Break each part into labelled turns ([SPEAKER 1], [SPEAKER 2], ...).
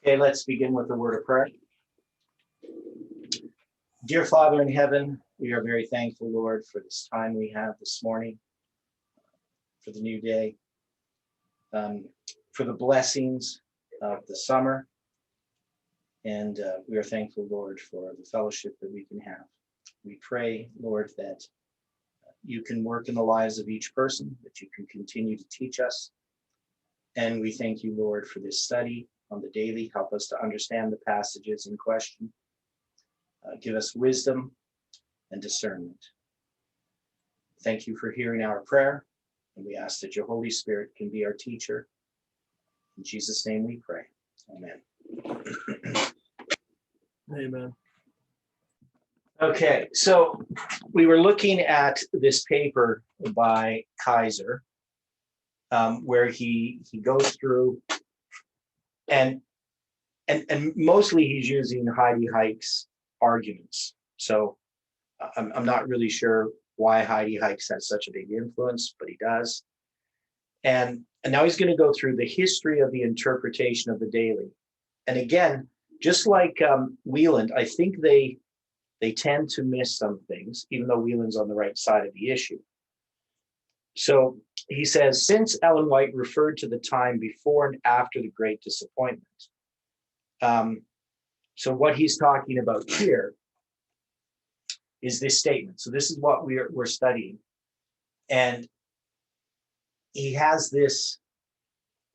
[SPEAKER 1] Okay, let's begin with a word of prayer. Dear Father in heaven, we are very thankful, Lord, for this time we have this morning, for the new day, for the blessings of the summer. And we are thankful, Lord, for the fellowship that we can have. We pray, Lord, that you can work in the lives of each person, that you can continue to teach us. And we thank you, Lord, for this study on the daily. Help us to understand the passages in question. Give us wisdom and discernment. Thank you for hearing our prayer, and we ask that your Holy Spirit can be our teacher. In Jesus' name we pray. Amen.
[SPEAKER 2] Amen.
[SPEAKER 1] Okay, so we were looking at this paper by Kaiser, where he goes through and mostly he's using Heidi Heich's arguments. So I'm not really sure why Heidi Heich's has such a big influence, but he does. And now he's going to go through the history of the interpretation of the daily. And again, just like Wieland, I think they tend to miss some things, even though Wieland's on the right side of the issue. So he says, since Ellen White referred to the time before and after the Great Disappointment, so what he's talking about here is this statement. So this is what we're studying. And he has this,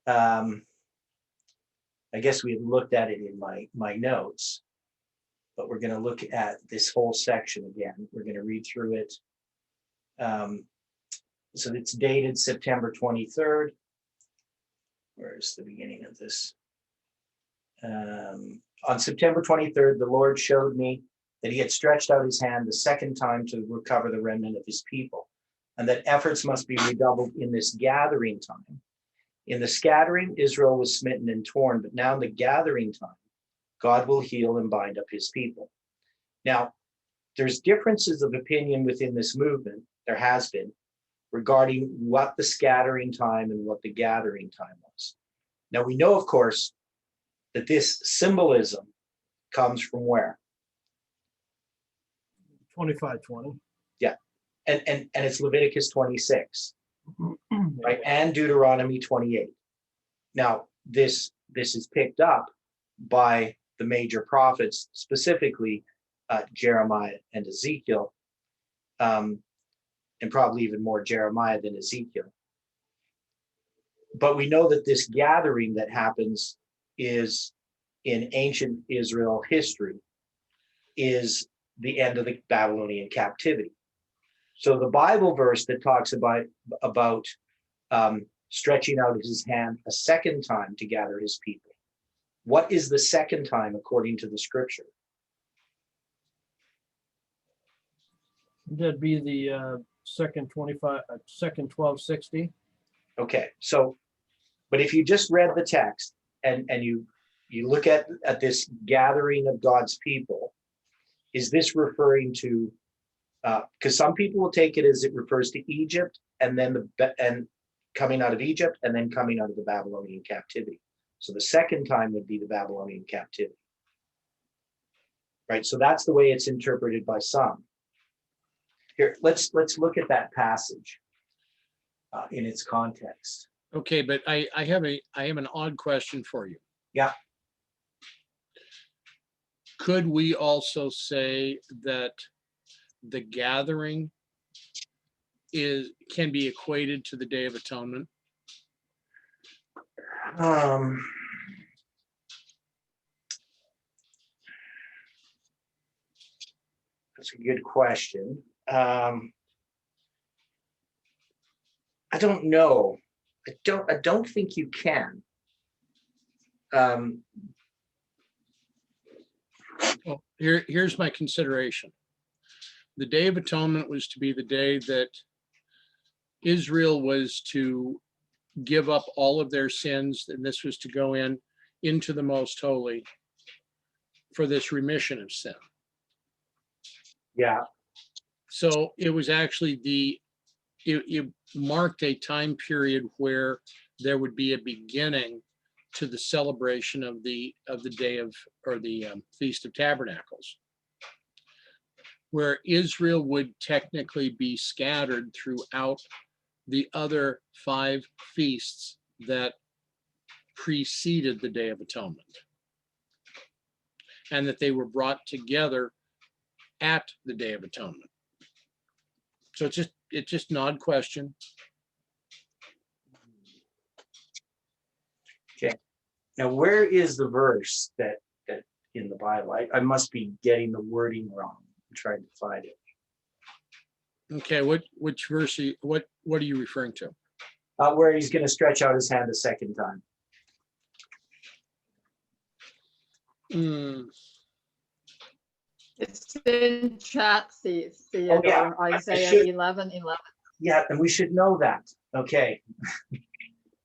[SPEAKER 1] I guess we had looked at it in my notes, but we're going to look at this whole section again. We're going to read through it. So it's dated September 23rd. Where's the beginning of this? On September 23rd, the Lord showed me that he had stretched out his hand the second time to recover the remnant of his people, and that efforts must be redoubled in this gathering time. In the scattering, Israel was smitten and torn, but now in the gathering time, God will heal and bind up his people. Now, there's differences of opinion within this movement, there has been, regarding what the scattering time and what the gathering time was. Now, we know, of course, that this symbolism comes from where?
[SPEAKER 2] 25:20.
[SPEAKER 1] Yeah, and it's Leviticus 26, right? And Deuteronomy 28. Now, this is picked up by the major prophets, specifically Jeremiah and Ezekiel, and probably even more Jeremiah than Ezekiel. But we know that this gathering that happens is in ancient Israel history is the end of the Babylonian captivity. So the Bible verse that talks about stretching out his hand a second time to gather his people. What is the second time according to the scripture?
[SPEAKER 2] That'd be the second 1260.
[SPEAKER 1] Okay, so, but if you just read the text and you look at this gathering of God's people, is this referring to, because some people will take it as it refers to Egypt and then coming out of Egypt and then coming out of the Babylonian captivity. So the second time would be the Babylonian captivity, right? So that's the way it's interpreted by some. Here, let's look at that passage in its context.
[SPEAKER 3] Okay, but I have an odd question for you.
[SPEAKER 1] Yeah.
[SPEAKER 3] Could we also say that the gathering can be equated to the Day of Atonement?
[SPEAKER 1] That's a good question. I don't know. I don't think you can.
[SPEAKER 3] Well, here's my consideration. The Day of Atonement was to be the day that Israel was to give up all of their sins, and this was to go into the Most Holy for this remission of sin.
[SPEAKER 1] Yeah.
[SPEAKER 3] So it was actually it marked a time period where there would be a beginning to the celebration of the day of, or the Feast of Tabernacles, where Israel would technically be scattered throughout the other 5 feasts that preceded the Day of Atonement, and that they were brought together at the Day of Atonement. So it's just an odd question.
[SPEAKER 1] Okay. Now, where is the verse that in the Bible? I must be getting the wording wrong. I'm trying to find it.
[SPEAKER 3] Okay, which verse? What are you referring to?
[SPEAKER 1] Where he's going to stretch out his hand a second time.
[SPEAKER 4] It's in chat,
[SPEAKER 1] Oh, yeah.
[SPEAKER 4] Isaiah 11:11.
[SPEAKER 1] Yeah, and we should know that. Okay.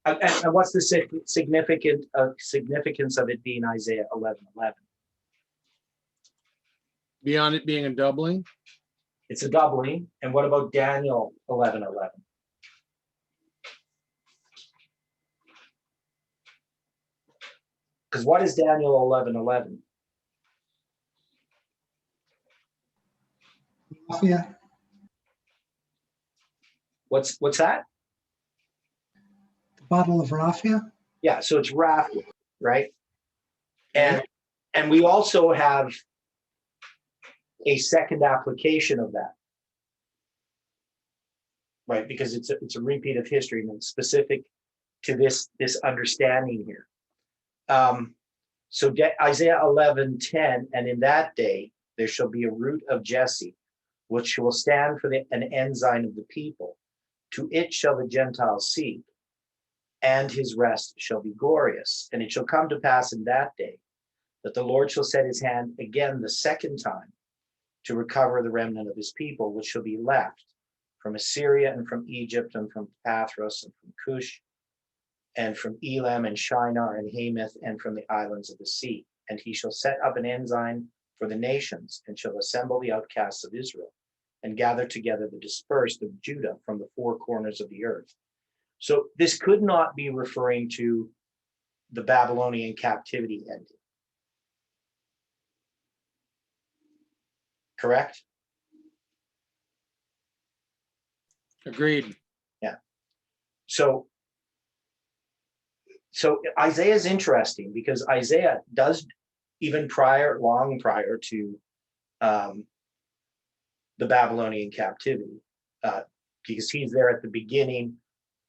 [SPEAKER 1] And what's the significance of it being Isaiah 11:11?
[SPEAKER 3] Beyond it being a doubling?
[SPEAKER 1] It's a doubling. And what about Daniel 11:11? Because what is Daniel 11:11?
[SPEAKER 5] Yeah.
[SPEAKER 1] What's that?
[SPEAKER 5] The Battle of Raphia.
[SPEAKER 1] Yeah, so it's Raphia, right? And we also have a second application of that, right? Because it's a repeat of history and it's specific to this understanding here. So Isaiah 11:10, and in that day there shall be a root of Jesse, which will stand for an ensign of the people. To it shall the Gentiles seek, and his rest shall be glorious. And it shall come to pass in that day that the Lord shall set his hand again the second time to recover the remnant of his people, which shall be left from Assyria and from Egypt and from Pathros and from Cush and from Elam and Shinar and Hamath and from the islands of the sea. And he shall set up an ensign for the nations and shall assemble the outcasts of Israel and gather together the dispersed of Judah from the 4 corners of the earth. So this could not be referring to the Babylonian captivity ending. Correct?
[SPEAKER 3] Agreed.
[SPEAKER 1] Yeah. So Isaiah is interesting because Isaiah does, even long prior to the Babylonian captivity, because he's there at the beginning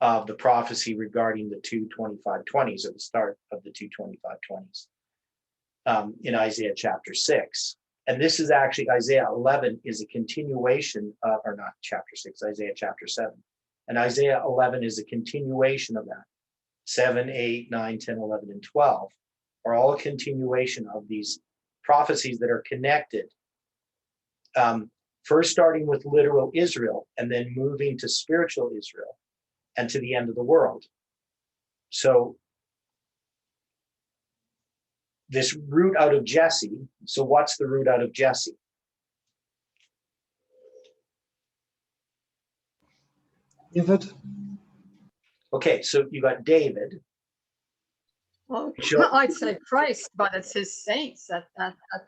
[SPEAKER 1] of the prophecy regarding the 2:25:20s, or the start of the 2:25:20s, in Isaiah chapter 6. And this is actually, Isaiah 11 is a continuation of, or not chapter 6, Isaiah chapter 7. And Isaiah 11 is a continuation of that. 7, 8, 9, 10, 11, and 12 are all a continuation of these prophecies that are connected. First starting with literal Israel and then moving to spiritual Israel and to the end of the world. So this root out of Jesse. So what's the root out of Jesse?
[SPEAKER 5] David.
[SPEAKER 1] Okay, so you got David.
[SPEAKER 4] Well,
[SPEAKER 1] Sure.
[SPEAKER 4] I'd say Christ, but it's his saints at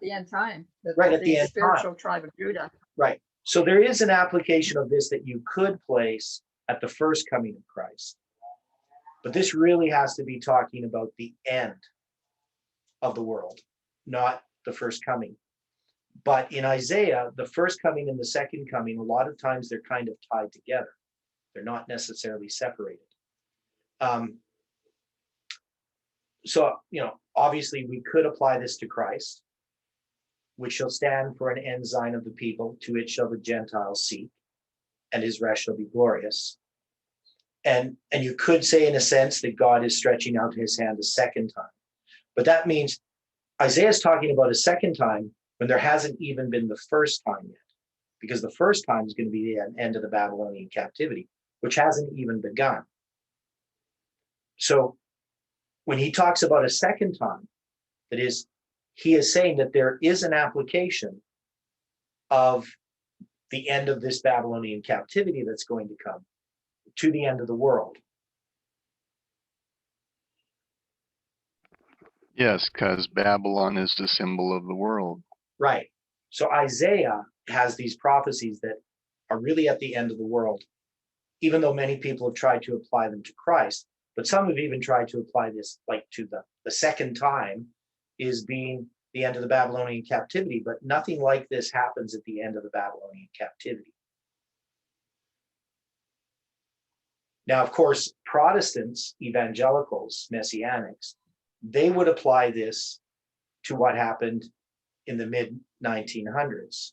[SPEAKER 4] the end time.
[SPEAKER 1] Right, at the end
[SPEAKER 4] spiritual tribe of Judah.
[SPEAKER 1] Right. So there is an application of this that you could place at the first coming of Christ. But this really has to be talking about the end of the world, not the first coming. But in Isaiah, the first coming and the second coming, a lot of times they're kind of tied together. They're not necessarily separated. So, obviously we could apply this to Christ, which shall stand for an ensign of the people. To it shall the Gentiles seek, and his rest shall be glorious. And you could say, in a sense, that God is stretching out his hand a second time. But that means Isaiah is talking about a second time when there hasn't even been the first time yet, because the first time is going to be the end of the Babylonian captivity, which hasn't even begun. So when he talks about a second time, that is, he is saying that there is an application of the end of this Babylonian captivity that's going to come to the end of the world.
[SPEAKER 6] Yes, because Babylon is the symbol of the world.
[SPEAKER 1] Right. So Isaiah has these prophecies that are really at the end of the world, even though many people have tried to apply them to Christ. But some have even tried to apply this like to the second time is being the end of the Babylonian captivity, but nothing like this happens at the end of the Babylonian captivity. Now, of course, Protestants, evangelicals, messianics, they would apply this to what happened in the mid 1900s,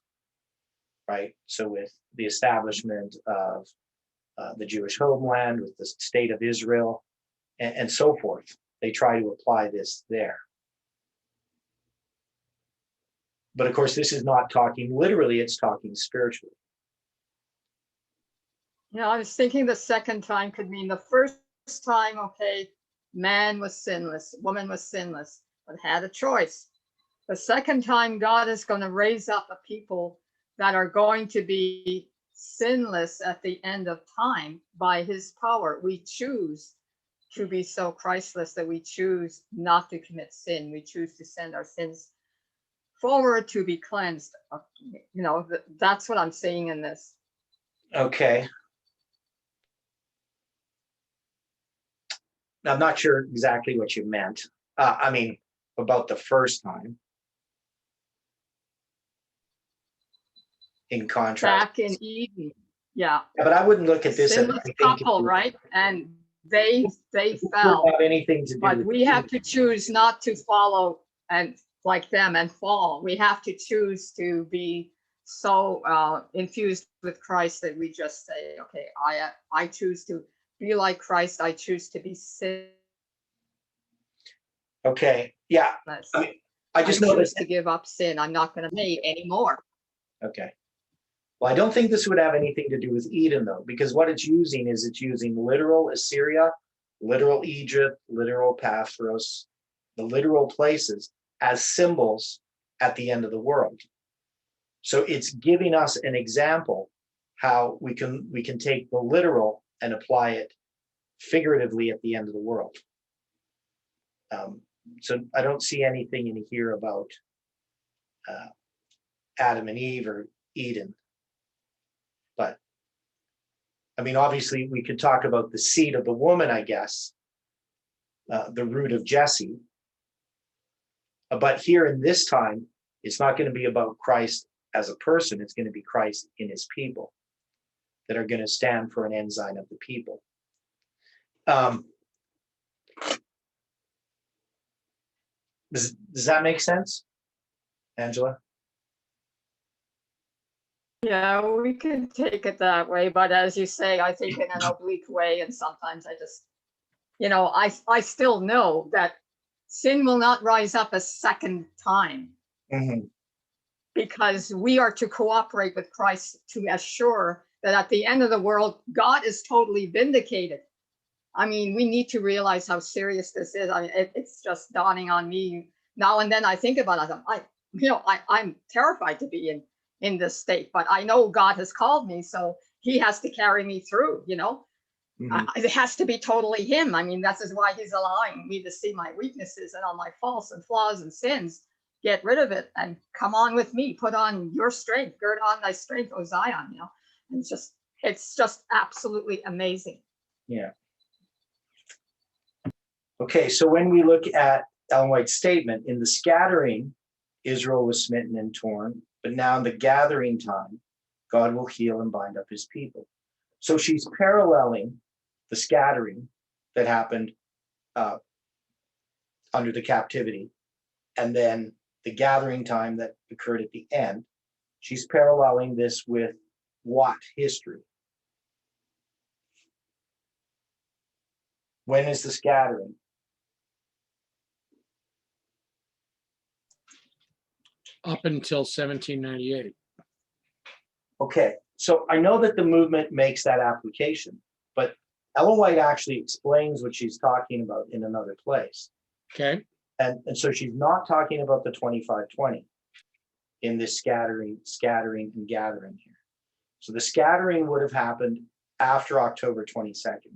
[SPEAKER 1] right? So with the establishment of the Jewish homeland, with the state of Israel, and so forth, they try to apply this there. But of course, this is not talking literally, it's talking spiritually.
[SPEAKER 4] Yeah, I was thinking the second time could mean the first time, okay, man was sinless, woman was sinless, but had a choice. The second time, God is going to raise up a people that are going to be sinless at the end of time by his power. We choose to be so Christless that we choose not to commit sin. We choose to send our sins forward to be cleansed. You know, that's what I'm seeing in this.
[SPEAKER 1] Okay. I'm not sure exactly what you meant. I mean, about the first time. In contrast.
[SPEAKER 4] Back in Eden, yeah.
[SPEAKER 1] Yeah, but I wouldn't look at this as
[SPEAKER 4] Sinless couple, right? And they fell.
[SPEAKER 1] Have anything to do
[SPEAKER 4] But
[SPEAKER 1] with
[SPEAKER 4] we have to choose not to follow and like them and fall. We have to choose to be so infused with Christ that we just say, okay, I choose to be like Christ. I choose to be sinless.
[SPEAKER 1] Okay, yeah. I mean, I just know
[SPEAKER 4] choose
[SPEAKER 1] that.
[SPEAKER 4] to give up sin. I'm not going to make anymore.
[SPEAKER 1] Okay. Well, I don't think this would have anything to do with Eden, though, because what it's using is it's using literal Assyria, literal Egypt, literal Pathros, the literal places as symbols at the end of the world. So it's giving us an example how we can take the literal and apply it figuratively at the end of the world. So I don't see anything in here about Adam and Eve or Eden. But I mean, obviously, we could talk about the seed of the woman, I guess, the root of Jesse. But here in this time, it's not going to be about Christ as a person. It's going to be Christ in his people that are going to stand for an ensign of the people. Does that make sense, Angela?
[SPEAKER 4] Yeah, we can take it that way, but as you say, I think in an oblique way, and sometimes I just, you know, I still know that sin will not rise up a second time.
[SPEAKER 1] Mm-hmm.
[SPEAKER 4] Because we are to cooperate with Christ to assure that at the end of the world, God is totally vindicated. I mean, we need to realize how serious this is. I mean, it's just dawning on me now and then. I think about it. I'm terrified to be in this state, but I know God has called me, so he has to carry me through, you know.
[SPEAKER 1] Mm-hmm.
[SPEAKER 4] It has to be totally him. I mean, that's why he's allowing me to see my weaknesses and all my faults and flaws and sins. Get rid of it and come on with me. Put on your strength. Gird on thy strength, O Zion. You know, and it's just absolutely amazing.
[SPEAKER 1] Yeah. Okay, so when we look at Ellen White's statement, in the scattering, Israel was smitten and torn, but now in the gathering time, God will heal and bind up his people. So she's paralleling the scattering that happened under the captivity, and then the gathering time that occurred at the end. She's paralleling this with what history? When is the scattering?
[SPEAKER 3] Up until 1798.
[SPEAKER 1] Okay, so I know that the movement makes that application, but Ellen White actually explains what she's talking about in another place.
[SPEAKER 3] Okay.
[SPEAKER 1] And so she's not talking about the 2520 in this scattering and gathering here. So the scattering would have happened after October 22nd.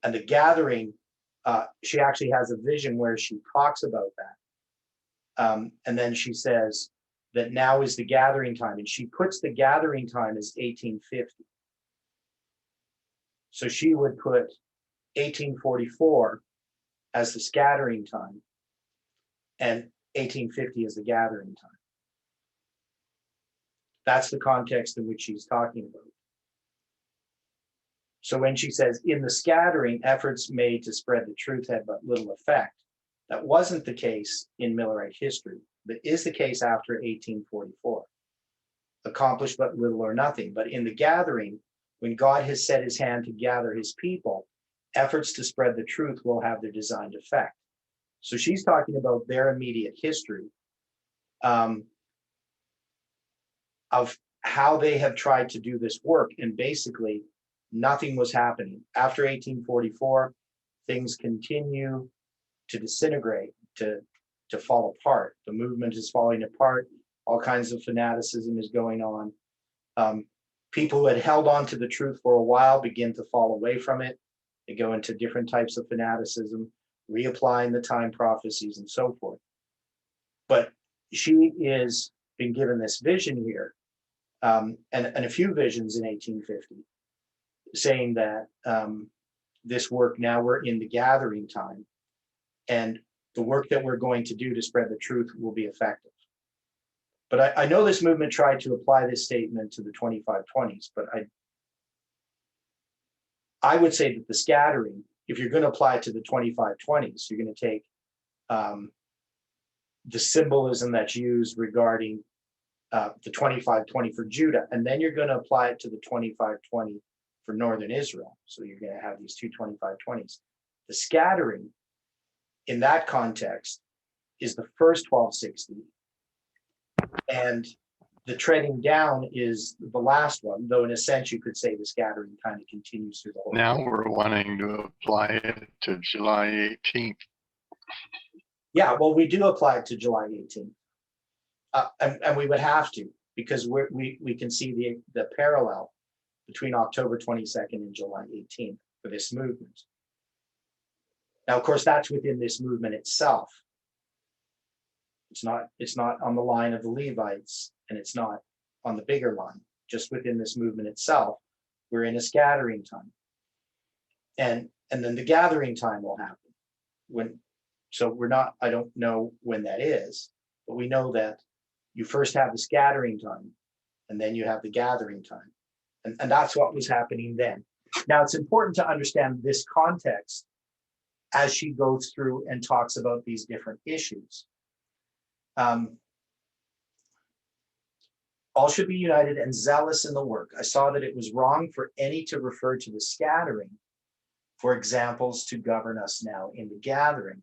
[SPEAKER 1] And the gathering she actually has a vision where she talks about that. And then she says that now is the gathering time, and she puts the gathering time as 1850. So she would put 1844 as the scattering time and 1850 as the gathering time. That's the context in which she's talking about. So when she says, in the scattering, efforts made to spread the truth had but little effect, that wasn't the case in Millerite history, but is the case after 1844. Accomplished but little or nothing. But in the gathering, when God has set his hand to gather his people, efforts to spread the truth will have their designed effect. So she's talking about their immediate history of how they have tried to do this work. And basically, nothing was happening. After 1844, things continue to disintegrate, to fall apart. The movement is falling apart. All kinds of fanaticism is going on. People who had held on to the truth for a while begin to fall away from it. They go into different types of fanaticism, reapplying the time prophecies and so forth. But she is been given this vision here, and a few visions in 1850, saying that this work, now we're in the gathering time, and the work that we're going to do to spread the truth will be effective. But I know this movement tried to apply this statement to the 2520s, but I would say that the scattering, if you're going to apply it to the 2520s, you're going to take the symbolism that's used regarding the 2520 for Judah, and then you're going to apply it to the 2520 for Northern Israel. So you're going to have these two 2520s. The scattering in that context is the first 1260, and the treading down is the last one, though in a sense you could say the scattering kind of continues through the whole
[SPEAKER 6] Now
[SPEAKER 1] thing.
[SPEAKER 6] we're wanting to apply it to July 18th.
[SPEAKER 1] Yeah, well, we do apply it to July 18th. And we would have to, because we can see the parallel between October 22nd and July 18th for this movement. Now, of course, that's within this movement itself. It's not on the line of the Levites, and it's not on the bigger line. Just within this movement itself, we're in a scattering time, and then the gathering time will happen. So we're not. I don't know when that is, but we know that you first have the scattering time, and then you have the gathering time, and that's what was happening then. Now, it's important to understand this context as she goes through and talks about these different issues. All should be united and zealous in the work. I saw that it was wrong for any to refer to the scattering for examples to govern us now in the gathering.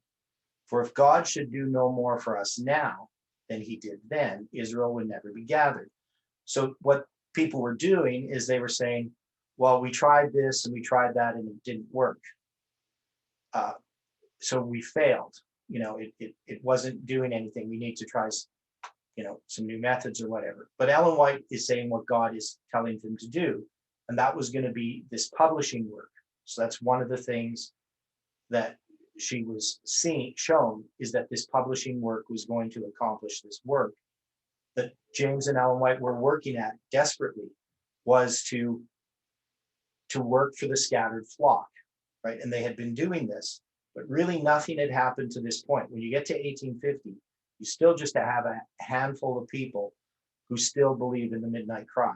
[SPEAKER 1] For if God should do no more for us now than he did then, Israel would never be gathered. So what people were doing is they were saying, well, we tried this and we tried that and it didn't work. So we failed. It wasn't doing anything. We need to try, some new methods or whatever. But Ellen White is saying what God is telling them to do. And that was going to be this publishing work. So that's one of the things that she was shown, is that this publishing work was going to accomplish this work that James and Ellen White were working at desperately, was to work for the scattered flock, right? And they had been doing this, but really nothing had happened to this point. When you get to 1850, you still just have a handful of people who still believe in the midnight cry.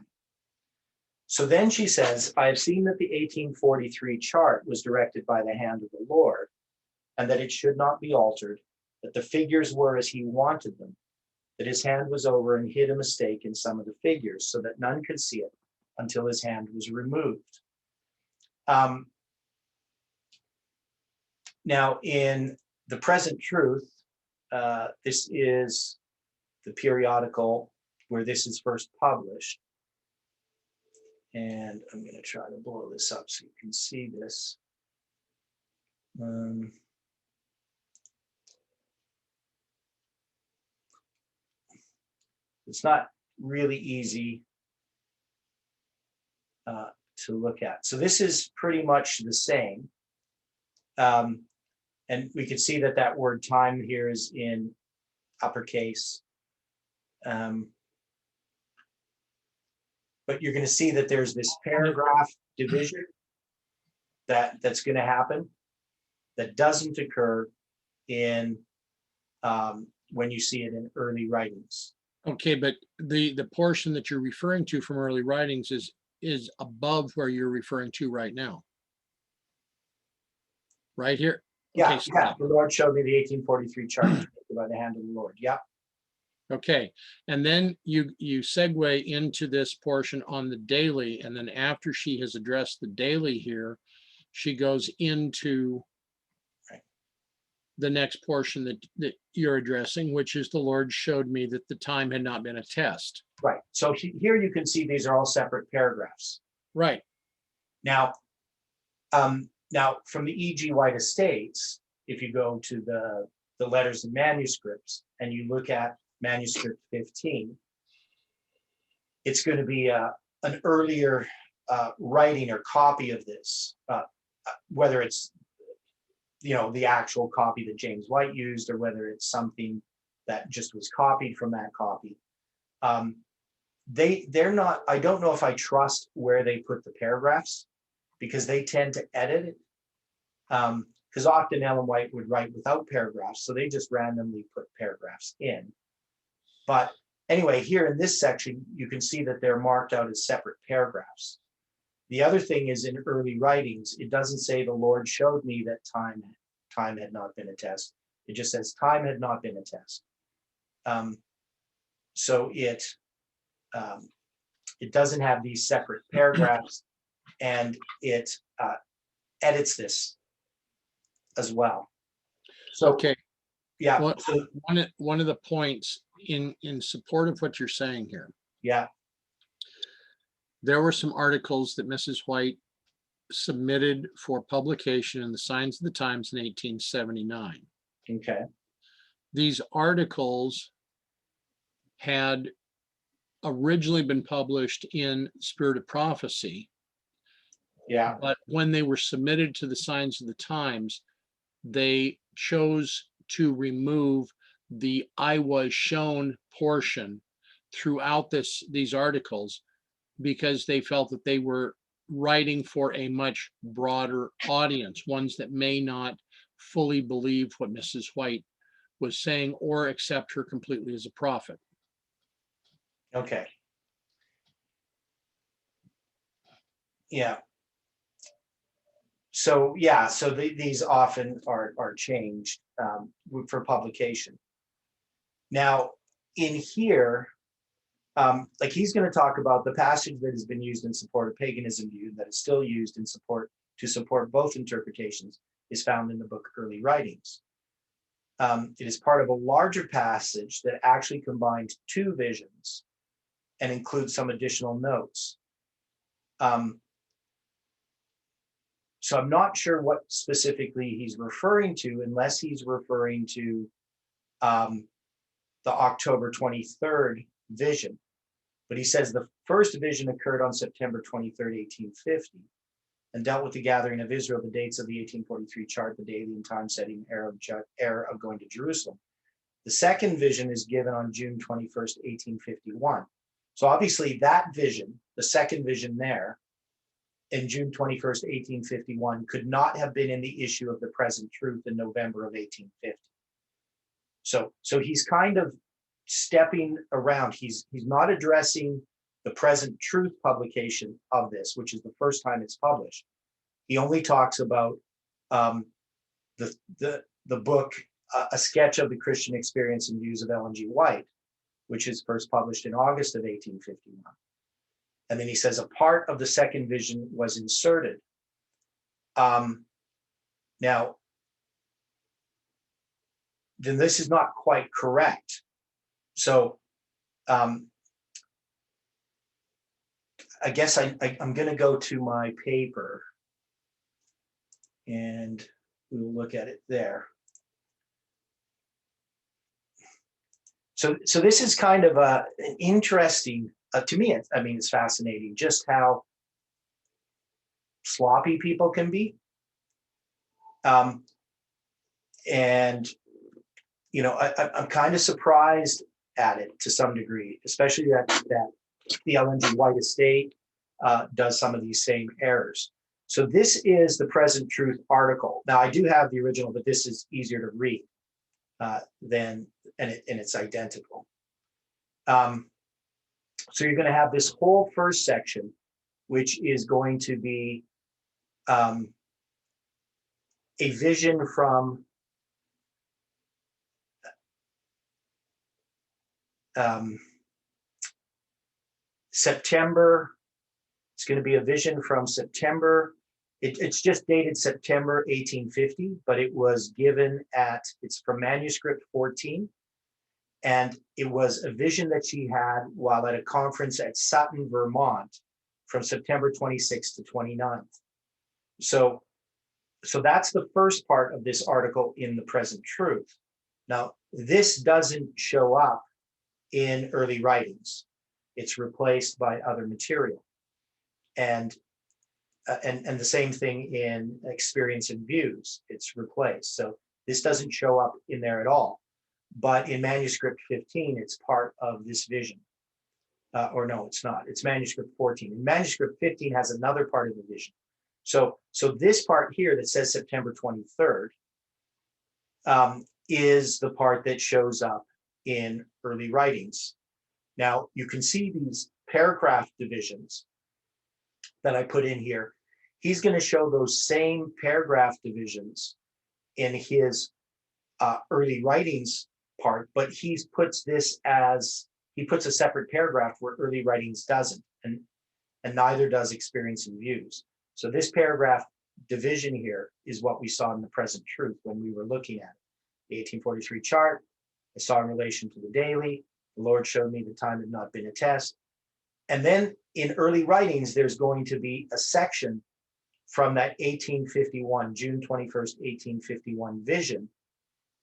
[SPEAKER 1] So then she says, I have seen that the 1843 chart was directed by the hand of the Lord, and that it should not be altered, that the figures were as he wanted them, that his hand was over and hid a mistake in some of the figures so that none could see it until his hand was removed. Now, in the present truth, this is the periodical where this is first published. And I'm going to try to blow this up so you can see this. It's not really easy to look at. So this is pretty much the same. And we can see that that word time here is in uppercase. But you're going to see that there's this paragraph division that's going to happen that doesn't occur in when you see it in early writings.
[SPEAKER 3] Okay, but the portion that you're referring to from early writings is above where you're referring to right now. Right here.
[SPEAKER 1] Yeah,
[SPEAKER 3] Okay,
[SPEAKER 1] yeah.
[SPEAKER 3] stop.
[SPEAKER 1] The Lord showed me the 1843 chart by the hand of the Lord. Yeah.
[SPEAKER 3] Okay, and then you segue into this portion on the daily, and then after she has addressed the daily here, she goes into the next portion that you're addressing, which is the Lord showed me that the time had not been a test.
[SPEAKER 1] Right. So here you can see these are all separate paragraphs.
[SPEAKER 3] Right.
[SPEAKER 1] Now, now from the E.G. White Estates, if you go to the letters and manuscripts and you look at manuscript 15, it's going to be an earlier writing or copy of this, whether it's the actual copy that James White used or whether it's something that just was copied from that copy. They're not, I don't know if I trust where they put the paragraphs because they tend to edit it. Because often Ellen White would write without paragraphs, so they just randomly put paragraphs in. But anyway, here in this section, you can see that they're marked out as separate paragraphs. The other thing is in early writings, it doesn't say the Lord showed me that time had not been a test. It just says time had not been a test. So it doesn't have these separate paragraphs, and it edits this as well. So
[SPEAKER 3] Okay.
[SPEAKER 1] yeah,
[SPEAKER 3] Well,
[SPEAKER 1] so,
[SPEAKER 3] one of the points in support of what you're saying here,
[SPEAKER 1] yeah,
[SPEAKER 3] there were some articles that Mrs. White submitted for publication in the Signs of the Times in 1879.
[SPEAKER 1] okay,
[SPEAKER 3] These articles had originally been published in Spirit of Prophecy,
[SPEAKER 1] yeah,
[SPEAKER 3] but when they were submitted to the Signs of the Times, they chose to remove the "I was shown" portion throughout these articles because they felt that they were writing for a much broader audience, ones that may not fully believe what Mrs. White was saying or accept her completely as a prophet.
[SPEAKER 1] okay, yeah. So yeah, so these often are changed for publication. Now in here, like he's going to talk about the passage that has been used in support of paganism view that is still used in support to support both interpretations is found in the book Early Writings. It is part of a larger passage that actually combines two visions and includes some additional notes. So I'm not sure what specifically he's referring to, unless he's referring to the October 23rd vision. But he says the first vision occurred on September 23rd, 1850, and dealt with the gathering of Israel, the dates of the 1843 chart, the daily and time setting era of going to Jerusalem. The second vision is given on June 21st, 1851. So obviously that vision, the second vision there, in June 21st, 1851, could not have been in the issue of the present truth in November of 1850. So he's kind of stepping around. He's not addressing the present truth publication of this, which is the first time it's published. He only talks about the book, A Sketch of the Christian Experience and Views of Ellen G. White, which is first published in August of 1851. And then he says a part of the second vision was inserted. Now, then this is not quite correct. So I guess I'm going to go to my paper and we'll look at it there. So this is kind of an interesting, to me, it's fascinating just how sloppy people can be. And, I'm kind of surprised at it to some degree, especially that the Ellen G. White estate does some of these same errors. So this is the Present Truth article. Now I do have the original, but this is easier to read and it's identical. So you're going to have this whole first section, which is going to be a vision from September. It's going to be a vision from September. It's just dated September 1850, but it was given it's from manuscript 14. And it was a vision that she had while at a conference at Sutton, Vermont, from September 26th to 29th. So that's the first part of this article in the Present Truth. Now, this doesn't show up in early writings. It's replaced by other material. And the same thing in Experience and Views, it's replaced. So this doesn't show up in there at all. But in manuscript 15, it's part of this vision. Or no, it's not. It's manuscript 14. And manuscript 15 has another part of the vision. So this part here that says September 23rd is the part that shows up in early writings. Now, you can see these paragraph divisions that I put in here. He's going to show those same paragraph divisions in his early writings part, but he puts a separate paragraph where early writings doesn't, and neither does Experience and Views. So this paragraph division here is what we saw in the Present Truth when we were looking at it. The 1843 chart, I saw in relation to the daily. The Lord showed me the time had not been a test. And then in early writings, there's going to be a section from that 1851, June 21st, 1851 vision.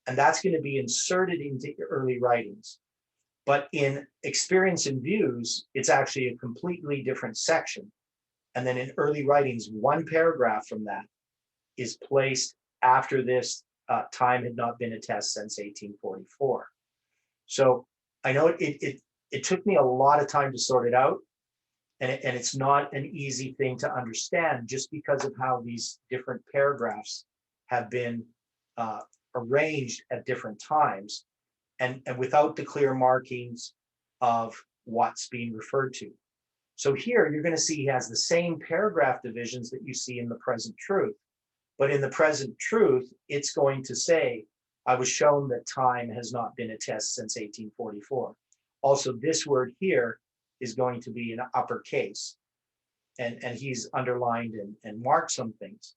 [SPEAKER 1] And that's going to be inserted into early writings. But in Experience and Views, it's actually a completely different section. And then in early writings, one paragraph from that is placed after this time had not been a test since 1844. So I know it took me a lot of time to sort it out. And it's not an easy thing to understand just because of how these different paragraphs have been arranged at different times and without the clear markings of what's being referred to. So here you're going to see he has the same paragraph divisions that you see in the Present Truth. But in the Present Truth, it's going to say, I was shown that time has not been a test since 1844. Also, this word here is going to be in uppercase, and he's underlined and marked some things.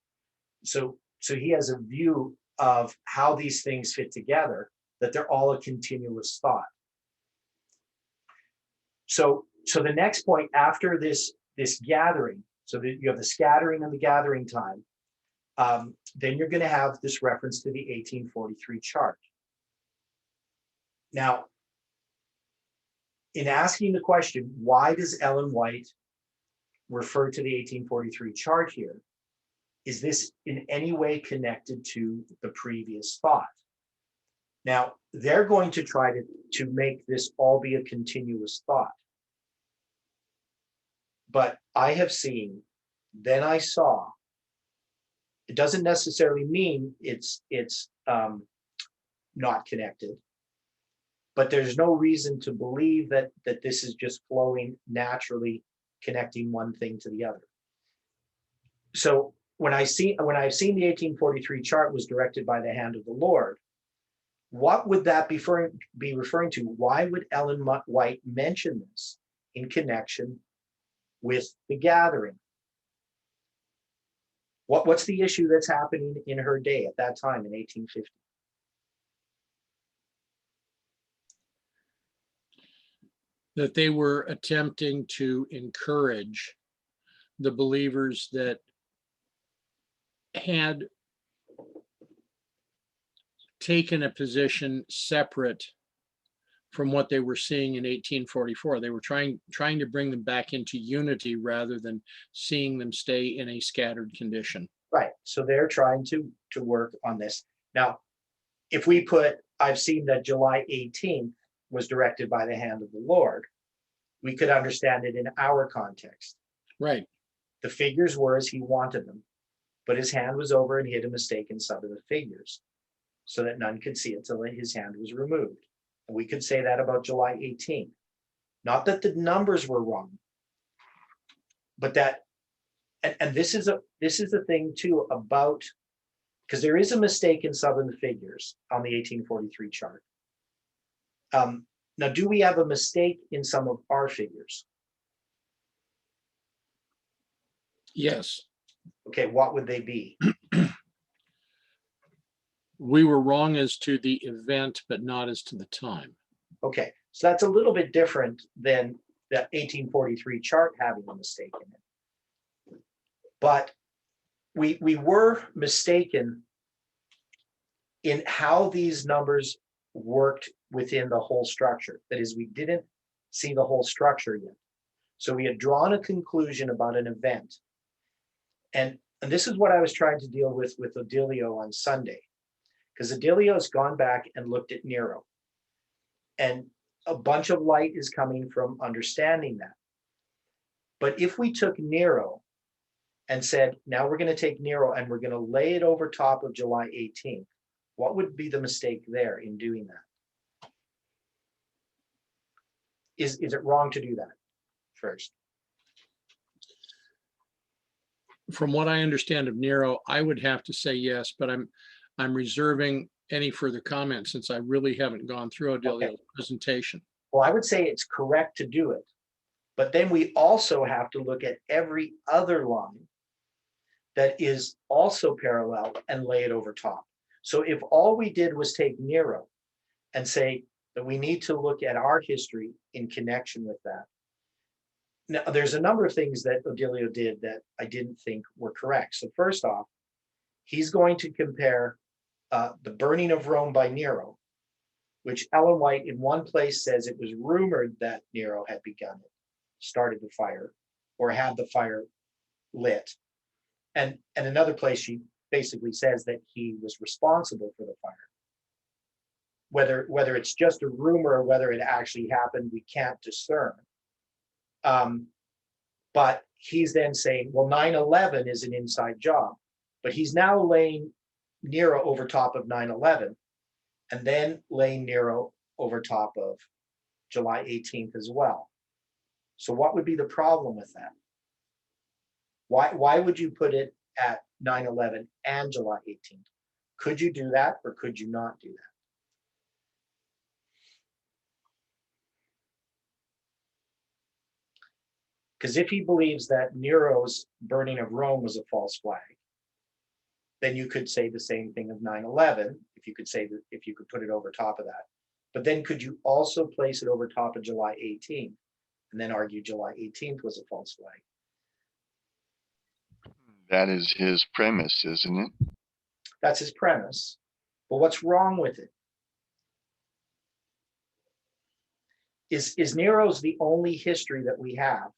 [SPEAKER 1] So he has a view of how these things fit together, that they're all a continuous thought. So the next point after this gathering, so that you have the scattering and the gathering time, then you're going to have this reference to the 1843 chart. Now, in asking the question, why does Ellen White refer to the 1843 chart here? Is this in any way connected to the previous thought? Now, they're going to try to make this all be a continuous thought. But I have seen, then I saw, it doesn't necessarily mean it's not connected. But there's no reason to believe that this is just flowing naturally, connecting one thing to the other. So when I've seen the 1843 chart was directed by the hand of the Lord, what would that be referring to? Why would Ellen White mention this in connection with the gathering? What's the issue that's happening in her day at that time in 1850?
[SPEAKER 3] That they were attempting to encourage the believers that had taken a position separate from what they were seeing in 1844. They were trying to bring them back into unity rather than seeing them stay in a scattered condition.
[SPEAKER 1] Right. So they're trying to work on this. Now, if we put, I've seen that July 18th was directed by the hand of the Lord, we could understand it in our context.
[SPEAKER 3] Right.
[SPEAKER 1] The figures were as he wanted them, but his hand was over and hid a mistake in some of the figures so that none could see it till his hand was removed. And we could say that about July 18th. Not that the numbers were wrong, but that, and this is a thing too about, because there is a mistake in some of the figures on the 1843 chart. Now, do we have a mistake in some of our figures?
[SPEAKER 3] Yes.
[SPEAKER 1] Okay, what would they be?
[SPEAKER 3] We were wrong as to the event, but not as to the time.
[SPEAKER 1] Okay, so that's a little bit different than the 1843 chart having a mistake in it. But we were mistaken in how these numbers worked within the whole structure. That is, we didn't see the whole structure yet. So we had drawn a conclusion about an event. And this is what I was trying to deal with Odilio on Sunday, because Odilio has gone back and looked at Nero. And a bunch of light is coming from understanding that. But if we took Nero and said, now we're going to take Nero and we're going to lay it over top of July 18th, what would be the mistake there in doing that? Is it wrong to do that first?
[SPEAKER 3] From what I understand of Nero, I would have to say yes, but I'm reserving any further comment since I really haven't gone through Odilio's presentation.
[SPEAKER 1] Well, I would say it's correct to do it, but then we also have to look at every other line that is also parallel and lay it over top. So if all we did was take Nero and say that we need to look at our history in connection with that. Now, there's a number of things that Odilio did that I didn't think were correct. So first off, he's going to compare the burning of Rome by Nero, which Ellen White in one place says it was rumored that Nero had begun it, started the fire, or had the fire lit. And another place she basically says that he was responsible for the fire. Whether it's just a rumor or whether it actually happened, we can't discern. But he's then saying, well, 9/11 is an inside job, but he's now laying Nero over top of 9/11 and then laying Nero over top of July 18th as well. So what would be the problem with that? Why would you put it at 9/11 and July 18th? Could you do that or could you not do that? Because if he believes that Nero's burning of Rome was a false flag, then you could say the same thing of 9/11, if you could say that, if you could put it over top of that. But then could you also place it over top of July 18th and then argue July 18th was a false flag?
[SPEAKER 6] That is his premise, isn't it?
[SPEAKER 1] That's his premise. But what's wrong with it? Is Nero's the only history that we have?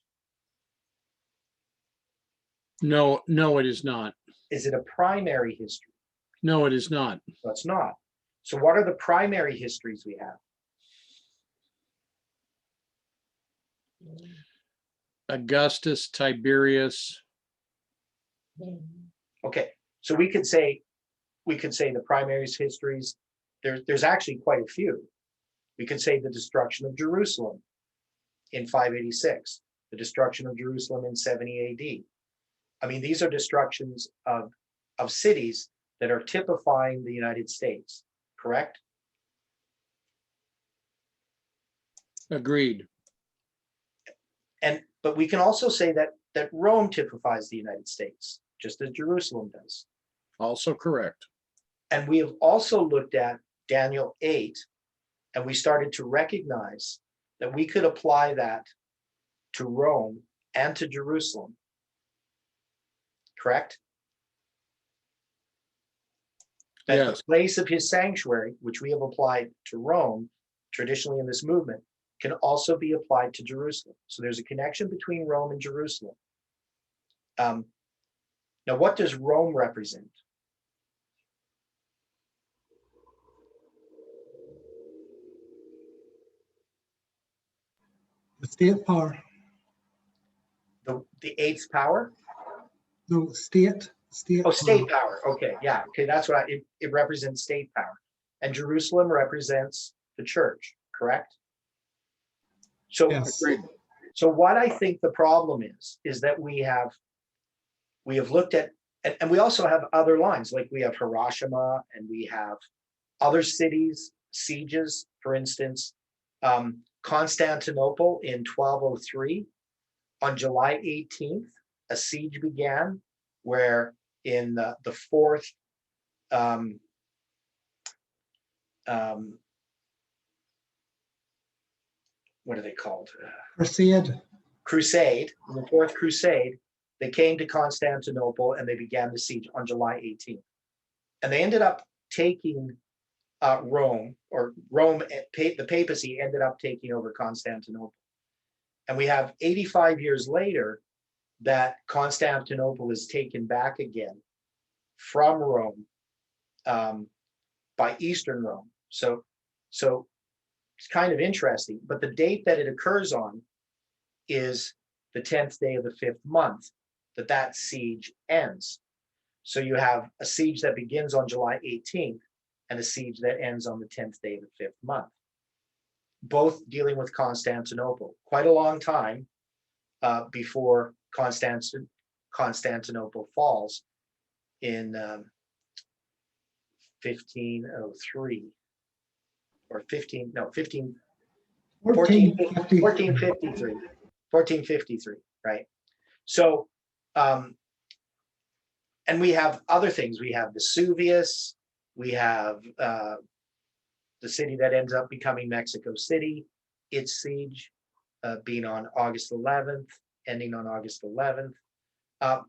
[SPEAKER 3] No, it is not.
[SPEAKER 1] Is it a primary history?
[SPEAKER 3] No, it is not.
[SPEAKER 1] No, it's not. So what are the primary histories we have?
[SPEAKER 3] Augustus, Tiberius.
[SPEAKER 1] Okay, so we could say the primary histories, there's actually quite a few. We could say the destruction of Jerusalem in 586, the destruction of Jerusalem in 70 AD. I mean, these are destructions of cities that are typifying the United States, correct?
[SPEAKER 3] Agreed.
[SPEAKER 1] But we can also say that Rome typifies the United States, just as Jerusalem does.
[SPEAKER 3] Also correct.
[SPEAKER 1] And we have also looked at Daniel 8, and we started to recognize that we could apply that to Rome and to Jerusalem. Correct? That
[SPEAKER 3] Yes.
[SPEAKER 1] the place of his sanctuary, which we have applied to Rome, traditionally in this movement, can also be applied to Jerusalem. So there's a connection between Rome and Jerusalem. Now, what does Rome represent?
[SPEAKER 5] The state power.
[SPEAKER 1] The eighth power?
[SPEAKER 5] No, state.
[SPEAKER 1] Oh, state power. Okay, yeah. Okay, that's what it represents state power. And Jerusalem represents the church, correct? So,
[SPEAKER 5] Yes.
[SPEAKER 1] so what I think the problem is that we have looked at, and we also have other lines, like we have Hiroshima and we have other cities, sieges, for instance, Constantinople in 1203. On July 18th, a siege began where in the fourth what are they called?
[SPEAKER 5] Crusade.
[SPEAKER 1] Crusade, the fourth crusade, they came to Constantinople and they began the siege on July 18th. And they ended up taking Rome, or Rome, the papacy ended up taking over Constantinople. And we have 85 years later that Constantinople is taken back again from Rome by Eastern Rome. So it's kind of interesting, but the date that it occurs on is the 10th day of the 5th month that siege ends. So you have a siege that begins on July 18th and a siege that ends on the 10th day of the 5th month, both dealing with Constantinople. Quite a long time before Constantinople falls in 1503 or 1453, right? So, and we have other things. We have Vesuvius, we have the city that ends up becoming Mexico City, its siege being on August 11th, ending on August 11th.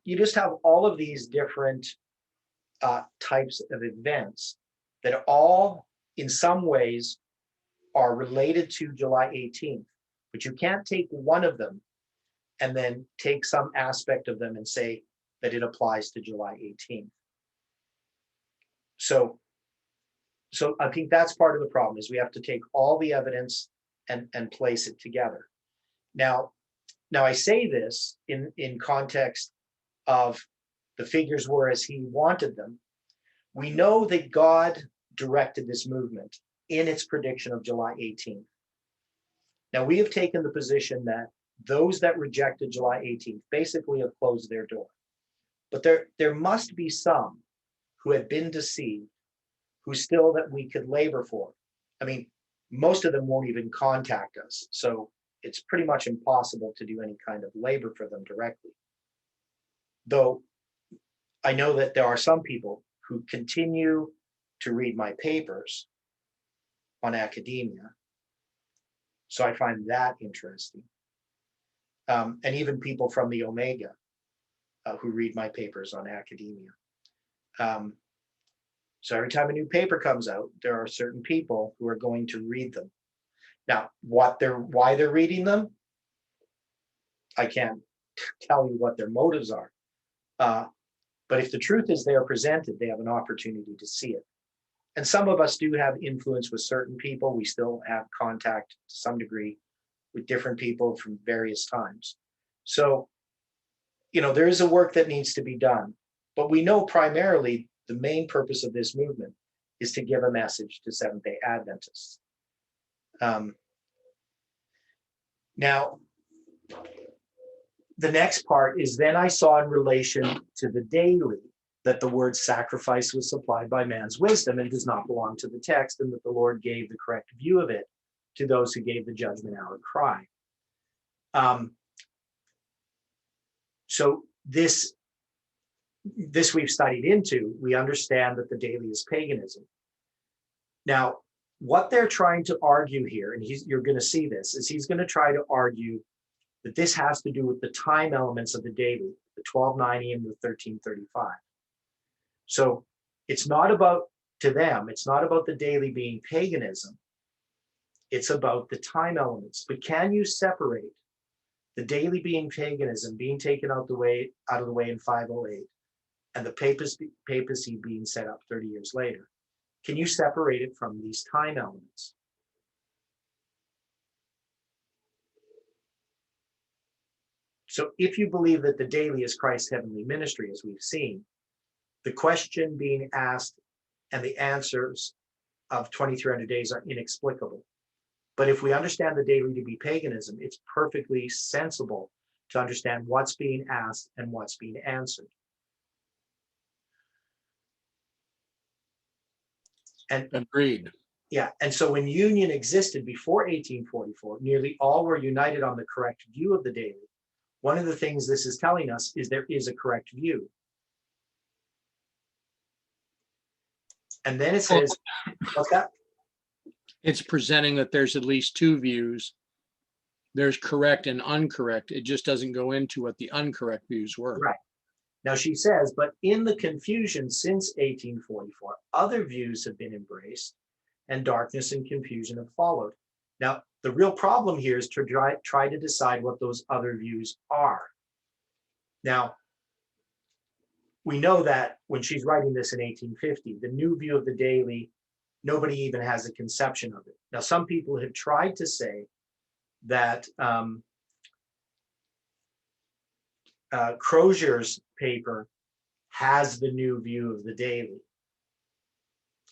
[SPEAKER 1] You just have all of these different types of events that all, in some ways, are related to July 18th, but you can't take one of them and then take some aspect of them and say that it applies to July 18th. So I think that's part of the problem, is we have to take all the evidence and place it together. Now I say this in context of the figures were as he wanted them. We know that God directed this movement in its prediction of July 18th. Now we have taken the position that those that rejected July 18th basically have closed their door. But there must be some who have been deceived, who still that we could labor for. I mean, most of them won't even contact us. So it's pretty much impossible to do any kind of labor for them directly. Though I know that there are some people who continue to read my papers on academia. So I find that interesting. And even people from the Omega who read my papers on academia. So every time a new paper comes out, there are certain people who are going to read them. Now, why they're reading them, I can't tell you what their motives are. But if the truth is they are presented, they have an opportunity to see it. And some of us do have influence with certain people. We still have contact to some degree with different people from various times. So, there is a work that needs to be done. But we know primarily the main purpose of this movement is to give a message to Seventh-day Adventists. Now, the next part is, then I saw in relation to the daily that the word sacrifice was supplied by man's wisdom and does not belong to the text, and that the Lord gave the correct view of it to those who gave the judgment hour cry. So this we've studied into. We understand that the daily is paganism. Now, what they're trying to argue here, and you're going to see this, is he's going to try to argue that this has to do with the time elements of the daily, the 1290 and the 1335. So it's not about, to them, it's not about the daily being paganism. It's about the time elements. But can you separate the daily being paganism, being taken out of the way in 508, and the papacy being set up 30 years later? Can you separate it from these time elements? So if you believe that the daily is Christ's heavenly ministry, as we've seen, the question being asked and the answers of 2300 days are inexplicable. But if we understand the daily to be paganism, it's perfectly sensible to understand what's being asked and what's being answered. And
[SPEAKER 3] Agreed.
[SPEAKER 1] yeah, and so when union existed before 1844, nearly all were united on the correct view of the daily. One of the things this is telling us is there is a correct view. And then it says, what's that?
[SPEAKER 3] It's presenting that there's at least two views. There's correct and incorrect. It just doesn't go into what the incorrect views were.
[SPEAKER 1] Right. Now she says, but in the confusion since 1844, other views have been embraced and darkness and confusion have followed. Now, the real problem here is to try to decide what those other views are. Now, we know that when she's writing this in 1850, the new view of the daily, nobody even has a conception of it. Now, some people have tried to say that Crozier's paper has the new view of the daily.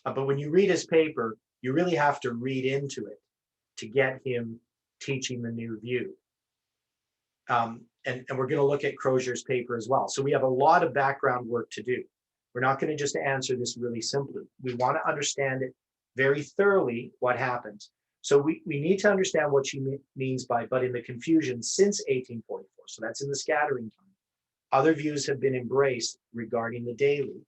[SPEAKER 1] But when you read his paper, you really have to read into it to get him teaching the new view. And we're going to look at Crozier's paper as well. So we have a lot of background work to do. We're not going to just answer this really simply. We want to understand it very thoroughly, what happens. So we need to understand what she means by, but in the confusion since 1844, so that's in the scattering time, other views have been embraced regarding the daily,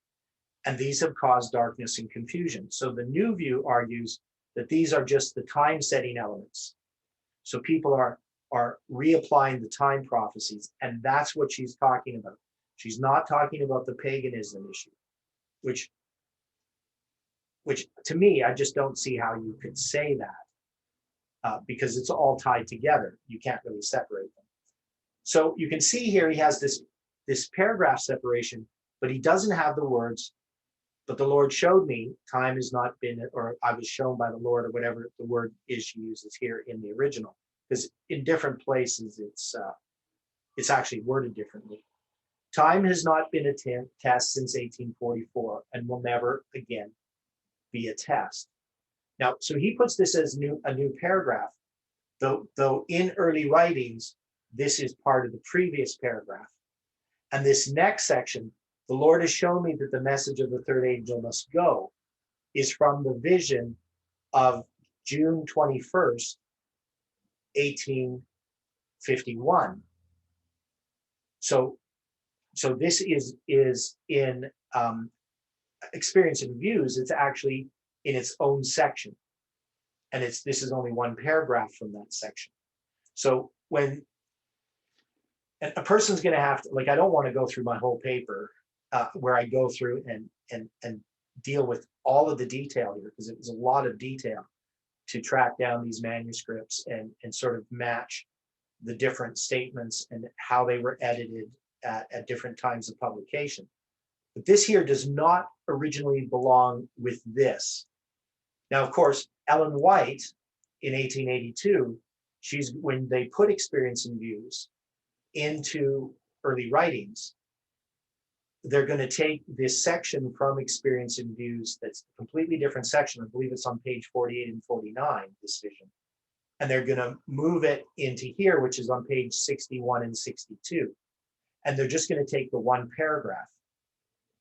[SPEAKER 1] and these have caused darkness and confusion. So the new view argues that these are just the time-setting elements. So people are reapplying the time prophecies, and that's what she's talking about. She's not talking about the paganism issue, which to me, I just don't see how you could say that, because it's all tied together. You can't really separate them. So you can see here he has this paragraph separation, but he doesn't have the words, but the Lord showed me, time has not been, or I was shown by the Lord, or whatever the word is she uses here in the original, because in different places it's actually worded differently. Time has not been a test since 1844 and will never again be a test. Now, so he puts this as a new paragraph, though in early writings, this is part of the previous paragraph. And this next section, the Lord has shown me that the message of the third angel must go, is from the vision of June 21st, 1851. So this is in Experience and Views. It's actually in its own section, and this is only one paragraph from that section. So when a person's going to have to, like, I don't want to go through my whole paper where I go through and deal with all of the detail here, because it was a lot of detail to track down these manuscripts and sort of match the different statements and how they were edited at different times of publication. But this here does not originally belong with this. Now, of course, Ellen White in 1882, when they put Experience and Views into early writings, they're going to take this section from Experience and Views, that's a completely different section. I believe it's on page 48 and 49, this vision. And they're going to move it into here, which is on page 61 and 62. And they're just going to take the one paragraph.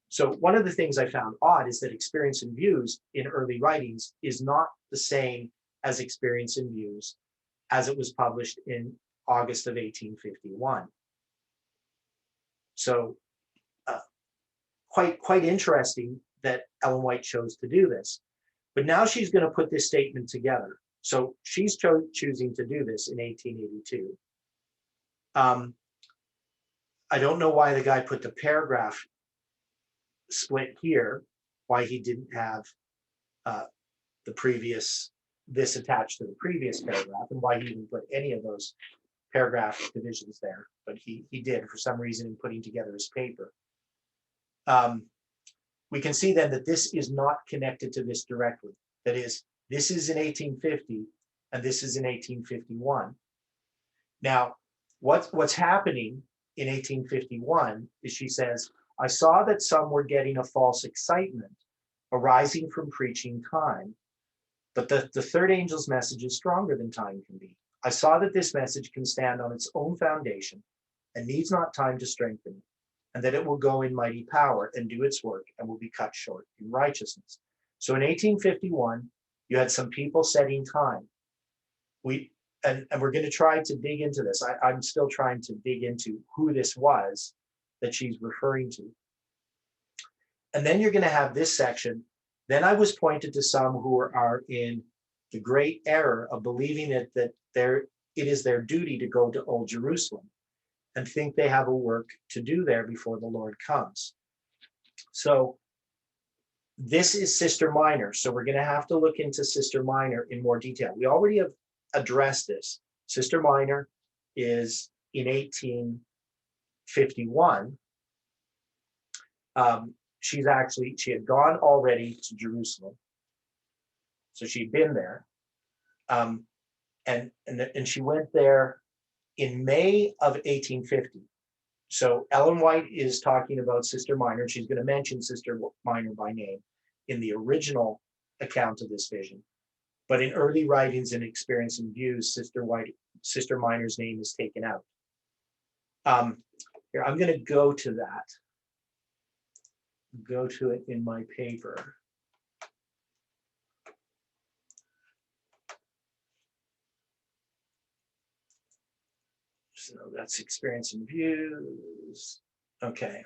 [SPEAKER 1] So one of the things I found odd is that Experience and Views in early writings is not the same as Experience and Views as it was published in August of 1851. So quite interesting that Ellen White chose to do this. But now she's going to put this statement together. So she's choosing to do this in 1882. I don't know why the guy put the paragraph split here, why he didn't have this attached to the previous paragraph, and why he didn't put any of those paragraph divisions there, but he did for some reason in putting together his paper. We can see then that this is not connected to this directly. That is, this is in 1850 and this is in 1851. Now, What's happening in 1851 is she says, I saw that some were getting a false excitement arising from preaching time, but the third angel's message is stronger than time can be. I saw that this message can stand on its own foundation and needs not time to strengthen it, and that it will go in mighty power and do its work and will be cut short in righteousness. So in 1851, you had some people setting time. And we're going to try to dig into this. I'm still trying to dig into who this was that she's referring to. And then you're going to have this section. Then I was pointed to some who are in the great error of believing that it is their duty to go to Old Jerusalem and think they have a work to do there before the Lord comes. So this is Sister Minor. So we're going to have to look into Sister Minor in more detail. We already have addressed this. Sister Minor is in 1851. She had gone already to Jerusalem. So she'd been there. And she went there in May of 1850. So Ellen White is talking about Sister Minor. She's going to mention Sister Minor by name in the original account of this vision. But in early writings and experience and views, Sister Minor's name is taken out. Here, I'm going to go to that. Go to it in my paper. So that's experience and views. Okay.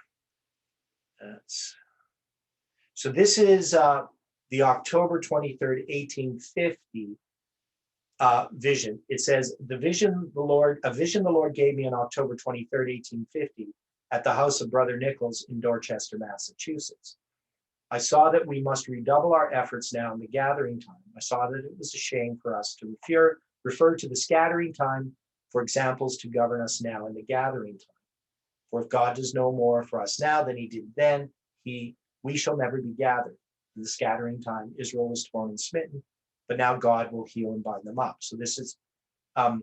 [SPEAKER 1] So this is the October 23rd, 1850 vision. It says, a vision the Lord gave me on October 23rd, 1850 at the house of Brother Nichols in Dorchester, Massachusetts. I saw that we must redouble our efforts now in the gathering time. I saw that it was a shame for us to refer to the scattering time for examples to govern us now in the gathering time. For if God does no more for us now than he did then, we shall never be gathered. In the scattering time, Israel was torn and smitten, but now God will heal and bind them up. So this is, and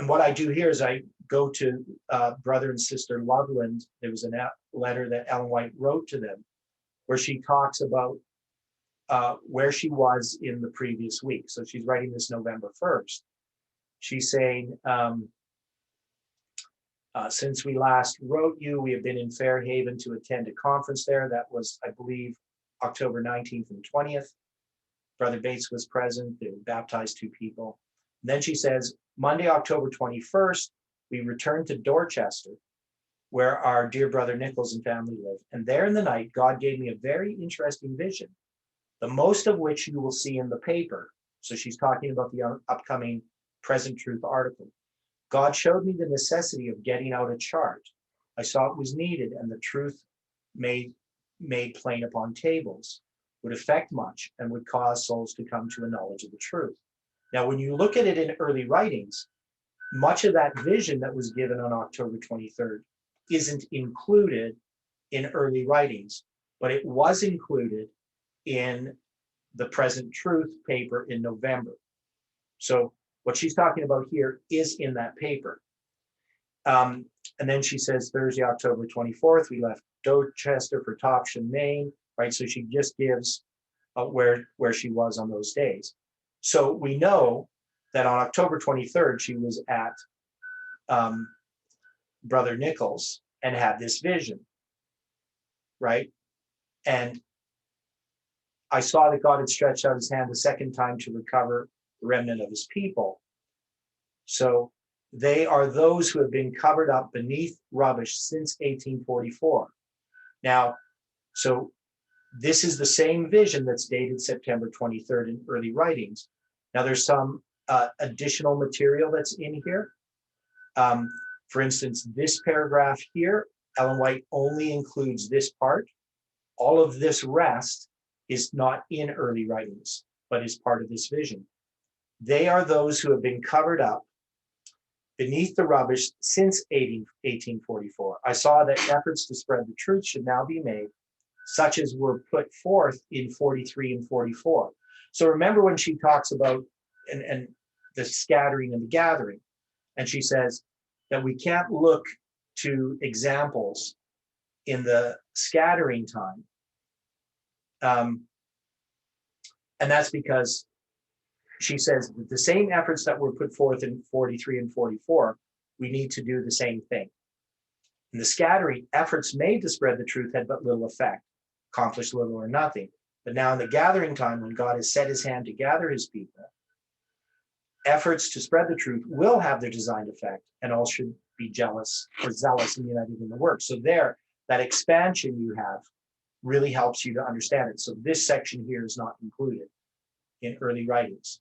[SPEAKER 1] what I do here is I go to Brother and Sister Loveland. There was a letter that Ellen White wrote to them where she talks about where she was in the previous week. So she's writing this November 1st. She's saying, since we last wrote you, we have been in Fairhaven to attend a conference there. That was, I believe, October 19th and 20th. Brother Bates was present. They baptized 2 people. And then she says, Monday, October 21st, we returned to Dorchester, where our dear Brother Nichols and family live. And there in the night, God gave me a very interesting vision, the most of which you will see in the paper. So she's talking about the upcoming Present Truth article. God showed me the necessity of getting out a chart. I saw it was needed, and the truth made plain upon tables would affect much and would cause souls to come to a knowledge of the truth. Now, when you look at it in early writings, much of that vision that was given on October 23rd isn't included in early writings, but it was included in the Present Truth paper in November. So what she's talking about here is in that paper. And then she says Thursday, October 24th, we left Dorchester for Topsham, Maine, right? So she just gives where she was on those days. So we know that on October 23rd, she was at Brother Nichols and had this vision, right? And I saw that God had stretched out his hand a second time to recover the remnant of his people. So they are those who have been covered up beneath rubbish since 1844. Now, so this is the same vision that's dated September 23rd in early writings. Now there's some additional material that's in here. For instance, this paragraph here, Ellen White only includes this part. All of this rest is not in early writings, but is part of this vision. They are those who have been covered up beneath the rubbish since 1844. I saw that efforts to spread the truth should now be made, such as were put forth in 43 and 44. So remember when she talks about and the scattering and the gathering, And she says that we can't look to examples in the scattering time. And that's because she says that the same efforts that were put forth in 43 and 44, we need to do the same thing. In the scattering, efforts made to spread the truth had but little effect, accomplished little or nothing. But now in the gathering time, when God has set his hand to gather his people, efforts to spread the truth will have their designed effect, and all should be jealous or zealous and united in the work. So there, that expansion you have really helps you to understand it. So this section here is not included in early writings.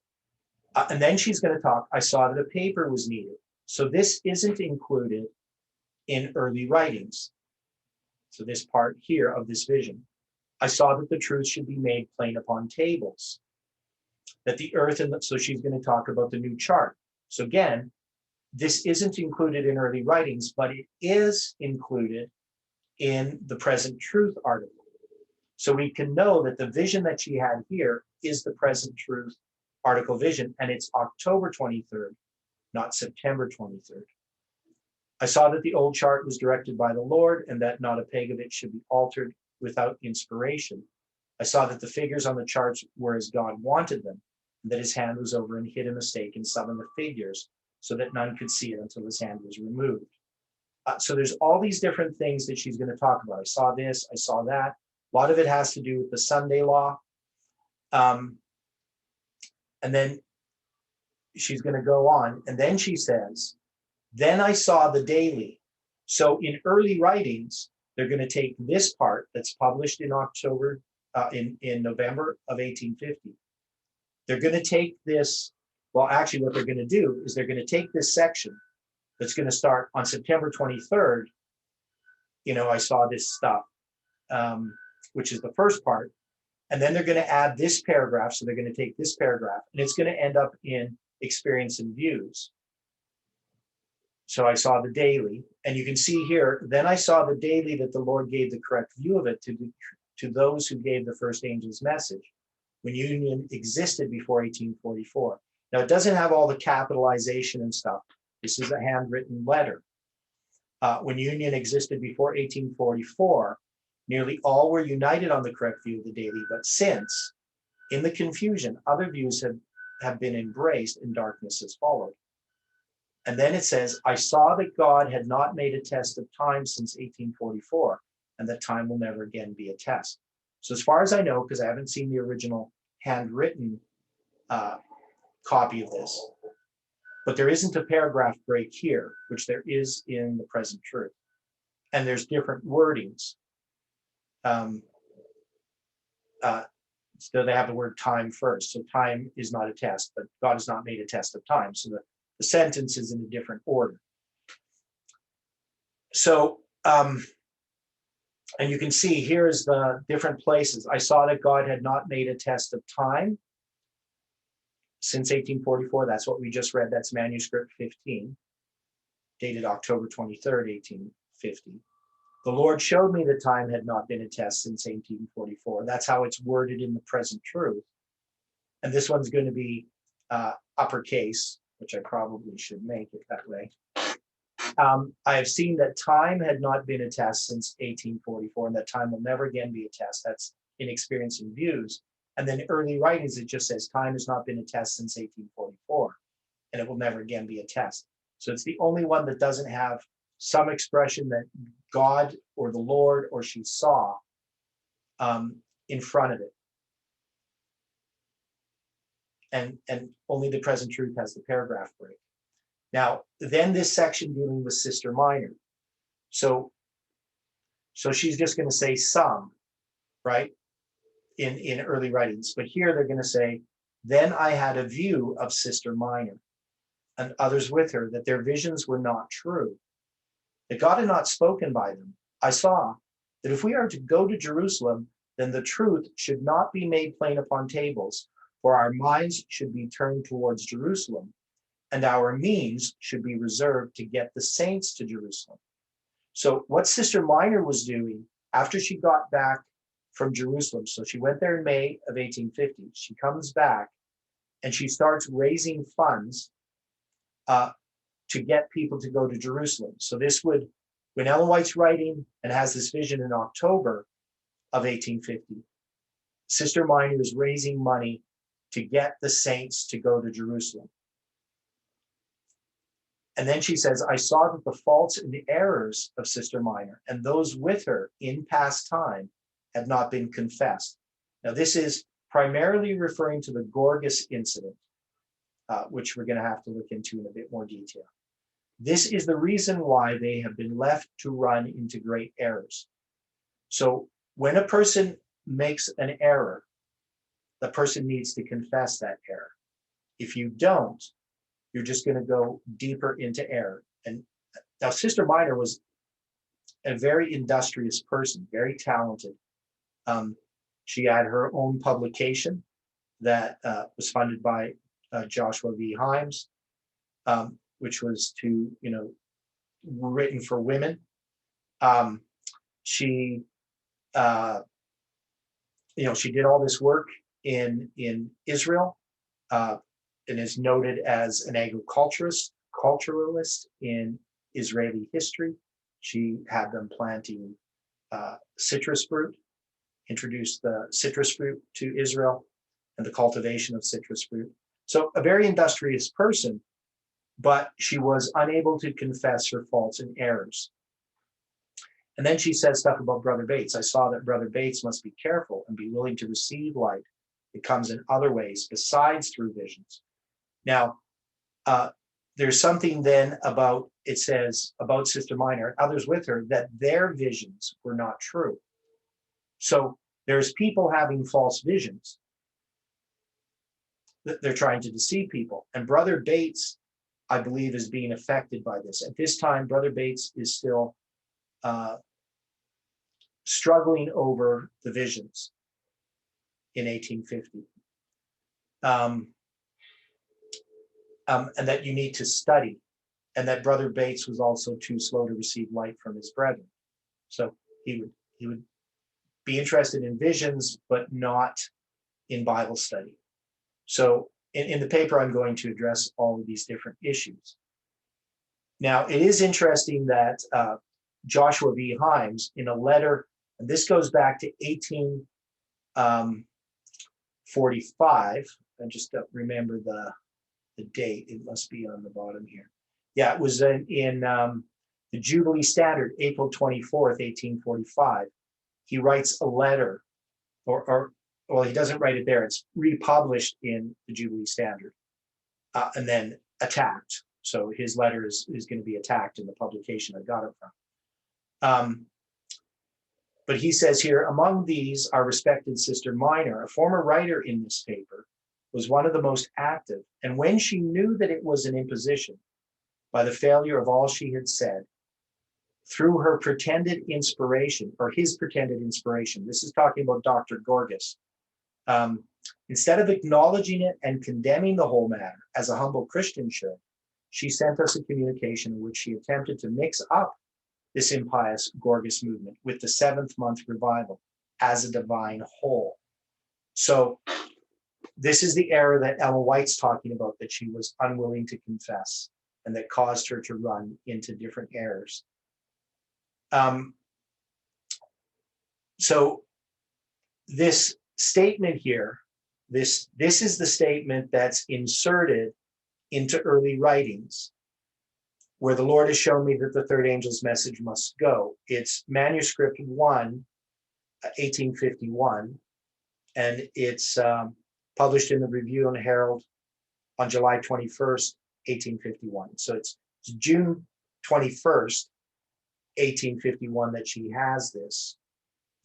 [SPEAKER 1] And then she's going to talk, I saw that a paper was needed. So this isn't included in early writings. So this part here of this vision. I saw that the truth should be made plain upon tables. That the earth, and so she's going to talk about the new chart. So again, this isn't included in early writings, but it is included in the present truth article. So we can know that the vision that she had here is the present truth article vision, and it's October 23rd, not September 23rd. I saw that the old chart was directed by the Lord, and that not a peg of it should be altered without inspiration. I saw that the figures on the charts were as God wanted them, and that his hand was over and hid a mistake in some of the figures, so that none could see it until his hand was removed. So there's all these different things that she's going to talk about. I saw this, I saw that. A lot of it has to do with the Sunday law. And then she's going to go on. And then she says, then I saw the daily. So in early writings, they're going to take this part that's published in October, in November of 1850. They're going to take this, well, actually what they're going to do is they're going to take this section that's going to start on September 23rd. I saw this stuff, which is the first part. And then they're going to add this paragraph. So they're going to take this paragraph, and it's going to end up in experience and views. So I saw the daily, and you can see here, then I saw the daily that the Lord gave the correct view of it to those who gave the first angel's message when union existed before 1844. Now, it doesn't have all the capitalization and stuff. This is a handwritten letter. When union existed before 1844, nearly all were united on the correct view of the daily, but since, in the confusion, other views have been embraced and darkness has followed. And then it says, I saw that God had not made a test of time since 1844, and that time will never again be a test. So as far as I know, because I haven't seen the original handwritten copy of this, but there isn't a paragraph break here, which there is in the present truth. And there's different wordings. So they have the word time first. So time is not a test, but God has not made a test of time. So the sentence is in a different order. So, and you can see here's the different places. I saw that God had not made a test of time since 1844. That's what we just read. That's manuscript 15, dated October 23rd, 1850. The Lord showed me that time had not been a test since 1844. That's how it's worded in the present truth. And this one's going to be uppercase, which I probably should make it that way. I have seen that time had not been a test since 1844, and that time will never again be a test. That's in experience and views. And then early writings, it just says time has not been a test since 1844, and it will never again be a test. So it's the only one that doesn't have some expression that God or the Lord or she saw in front of it. And only the present truth has the paragraph break. Now, then this section dealing with Sister Minor. So she's just going to say some, right, in early writings. But here they're going to say, then I had a view of Sister Minor and others with her, that their visions were not true, that God had not spoken by them. I saw that if we are to go to Jerusalem, then the truth should not be made plain upon tables, for our minds should be turned towards Jerusalem, and our means should be reserved to get the saints to Jerusalem. So what Sister Minor was doing after she got back from Jerusalem, so she went there in May of 1850, she comes back and she starts raising funds to get people to go to Jerusalem. So this would, when Ellen White's writing and has this vision in October of 1850, Sister Minor is raising money to get the saints to go to Jerusalem. And then she says, I saw that the faults and the errors of Sister Minor and those with her in past time had not been confessed. Now, this is primarily referring to the Gorgas incident, which we're going to have to look into in a bit more detail. This is the reason why they have been left to run into great errors. So when a person makes an error, the person needs to confess that error. If you don't, you're just going to go deeper into error. And now Sister Minor was a very industrious person, very talented. She had her own publication that was funded by Joshua V. Himes, which was written for women. She did all this work in Israel, and is noted as an agriculturalist in Israeli history. She had them planting citrus fruit, introduced the citrus fruit to Israel and the cultivation of citrus fruit. So a very industrious person, but she was unable to confess her faults and errors. And then she says stuff about Brother Bates. I saw that Brother Bates must be careful and be willing to receive light. It comes in other ways besides through visions. Now, there's something then about, it says about Sister Minor and others with her, that their visions were not true. So there's people having false visions. They're trying to deceive people. And Brother Bates, I believe, is being affected by this. At this time, Brother Bates is still struggling over the visions in 1850. And that you need to study, and that Brother Bates was also too slow to receive light from his brethren. So he would be interested in visions, but not in Bible study. So in the paper, I'm going to address all of these different issues. Now, it is interesting that Joshua V. Himes, in a letter, and this goes back to 1845, I just don't remember the date. It must be on the bottom here. Yeah, it was in the Jubilee Standard, April 24th, 1845. He writes a letter, or well, he doesn't write it there. It's republished in the Jubilee Standard, and then attacked. So his letter is going to be attacked in the publication I got it from. But he says here, among these, our respected Sister Minor, a former writer in this paper, was one of the most active. And when she knew that it was an imposition by the failure of all she had said, through her pretended inspiration, or his pretended inspiration, this is talking about Dr. Gorgas, instead of acknowledging it and condemning the whole matter as a humble Christian should, she sent us a communication in which she attempted to mix up this impious Gorgas movement with the 7th month revival as a divine whole. So this is the error that Ellen White's talking about, that she was unwilling to confess and that caused her to run into different errors. So this statement here, this is the statement that's inserted into early writings, where the Lord has shown me that the third angel's message must go. It's manuscript 1, 1851, and it's published in the Review and Herald on July 21st, 1851. So it's June 21st, 1851 that she has this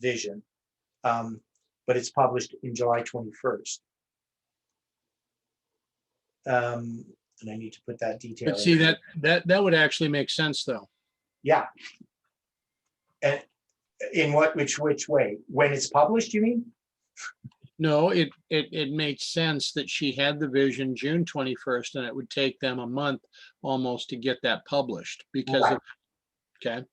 [SPEAKER 1] vision, but it's published in July 21st. And I need to put that detail.
[SPEAKER 3] But see, that would actually make sense, though.
[SPEAKER 1] Yeah. And in which way? When it's published, you mean?
[SPEAKER 3] No, it makes sense that she had the vision June 21st, and it would take them a month almost to get that published because
[SPEAKER 1] Right.
[SPEAKER 3] of, okay.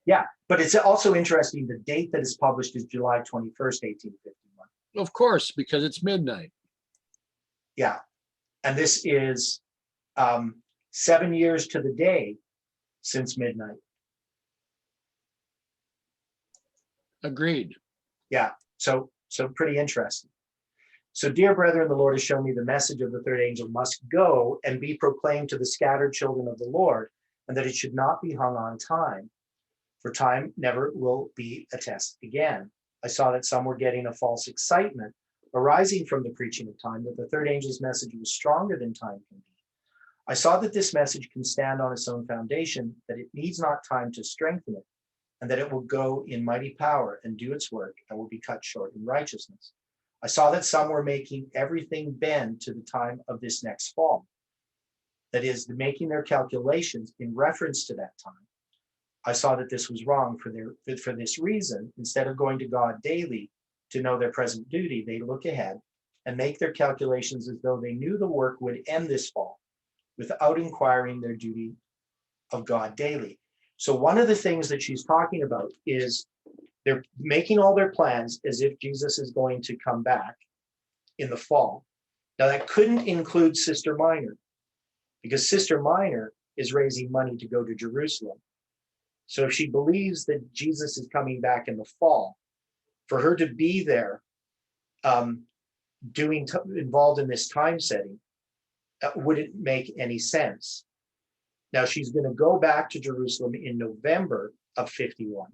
[SPEAKER 1] Yeah, but it's also interesting, the date that is published is July 21st, 1851.
[SPEAKER 3] Of course, because it's midnight.
[SPEAKER 1] Yeah, and this is 7 years to the day since midnight.
[SPEAKER 3] Agreed.
[SPEAKER 1] Yeah, so pretty interesting. So, dear brethren, the Lord has shown me the message of the third angel must go and be proclaimed to the scattered children of the Lord, and that it should not be hung on time, for time never will be a test again. I saw that some were getting a false excitement arising from the preaching of time, that the third angel's message was stronger than time can be. I saw that this message can stand on its own foundation, that it needs not time to strengthen it, and that it will go in mighty power and do its work and will be cut short in righteousness. I saw that some were making everything bend to the time of this next fall. That is, making their calculations in reference to that time. I saw that this was wrong for this reason. Instead of going to God daily to know their present duty, they look ahead and make their calculations as though they knew the work would end this fall, without inquiring their duty of God daily. So one of the things that she's talking about is they're making all their plans as if Jesus is going to come back in the fall. Now that couldn't include Sister Minor, because Sister Minor is raising money to go to Jerusalem. So if she believes that Jesus is coming back in the fall, for her to be there involved in this time setting, wouldn't make any sense. Now she's going to go back to Jerusalem in November of 51.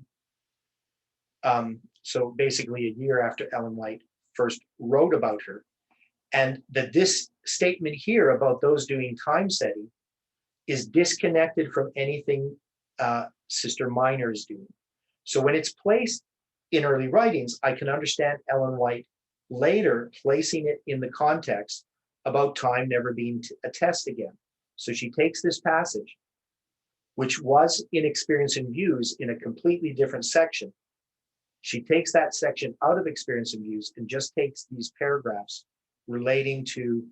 [SPEAKER 1] So basically a year after Ellen White first wrote about her. And that this statement here about those doing time setting is disconnected from anything Sister Minor is doing. So when it's placed in early writings, I can understand Ellen White later placing it in the context about time never being a test again. So she takes this passage, which was in Experience and Views in a completely different section. She takes that section out of Experience and Views and just takes these paragraphs relating to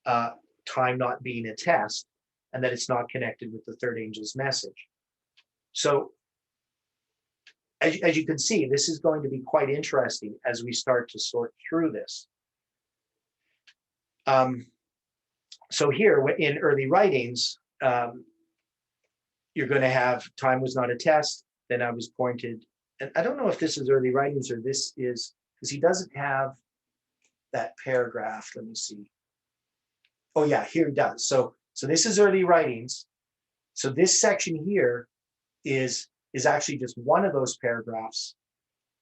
[SPEAKER 1] time not being a test, and that it's not connected with the third angel's message. So as you can see, this is going to be quite interesting as we start to sort through this. So here in early writings, you're going to have time was not a test. Then I was pointed, and I don't know if this is early writings or this is, because he doesn't have that paragraph. Let me see. Oh yeah, here he does. So this is early writings. So this section here is actually just one of those paragraphs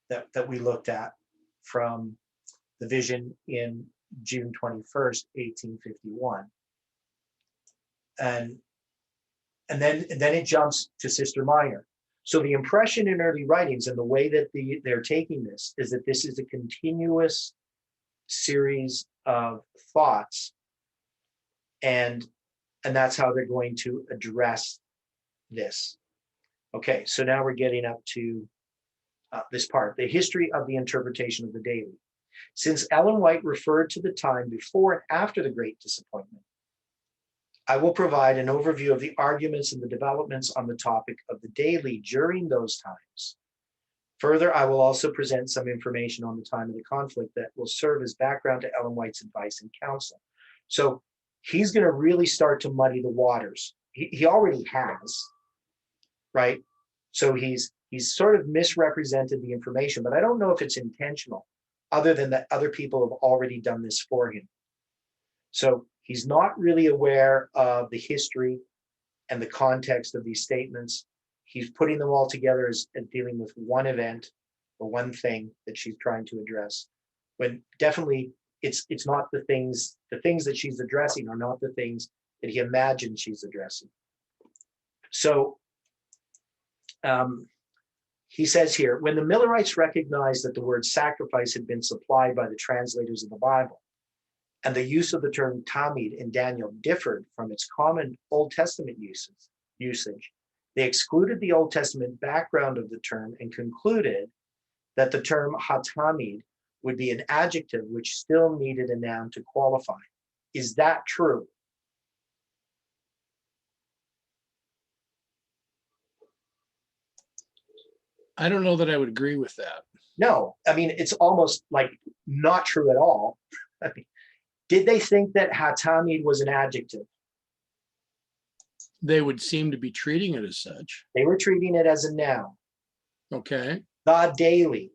[SPEAKER 1] that we looked at from the vision in June 21st, 1851. And then it jumps to Sister Minor. So the impression in early writings and the way that they're taking this is that this is a continuous series of thoughts, and that's how they're going to address this. Okay, so now we're getting up to this part, the history of the interpretation of the daily. Since Ellen White referred to the time before and after the Great Disappointment, I will provide an overview of the arguments and the developments on the topic of the daily during those times. Further, I will also present some information on the time of the conflict that will serve as background to Ellen White's advice and counsel. So he's going to really start to muddy the waters. He already has, right? So he's sort of misrepresented the information, but I don't know if it's intentional, other than that other people have already done this for him. So he's not really aware of the history and the context of these statements. He's putting them all together as dealing with one event or one thing that she's trying to address. When definitely it's not the things that she's addressing are not the things that he imagined she's addressing. So he says here, when the Millerites recognized that the word sacrifice had been supplied by the translators of the Bible, and the use of the term tamid in Daniel differed from its common Old Testament usage, they excluded the Old Testament background of the term and concluded that the term hatamid would be an adjective which still needed a noun to qualify. Is that true?
[SPEAKER 3] I don't know that I would agree with that.
[SPEAKER 1] No, I mean, it's almost like not true at all. I mean, did they think that hatamid was an adjective?
[SPEAKER 3] They would seem to be treating it as such.
[SPEAKER 1] They were treating it as a noun,
[SPEAKER 3] Okay,
[SPEAKER 1] the daily,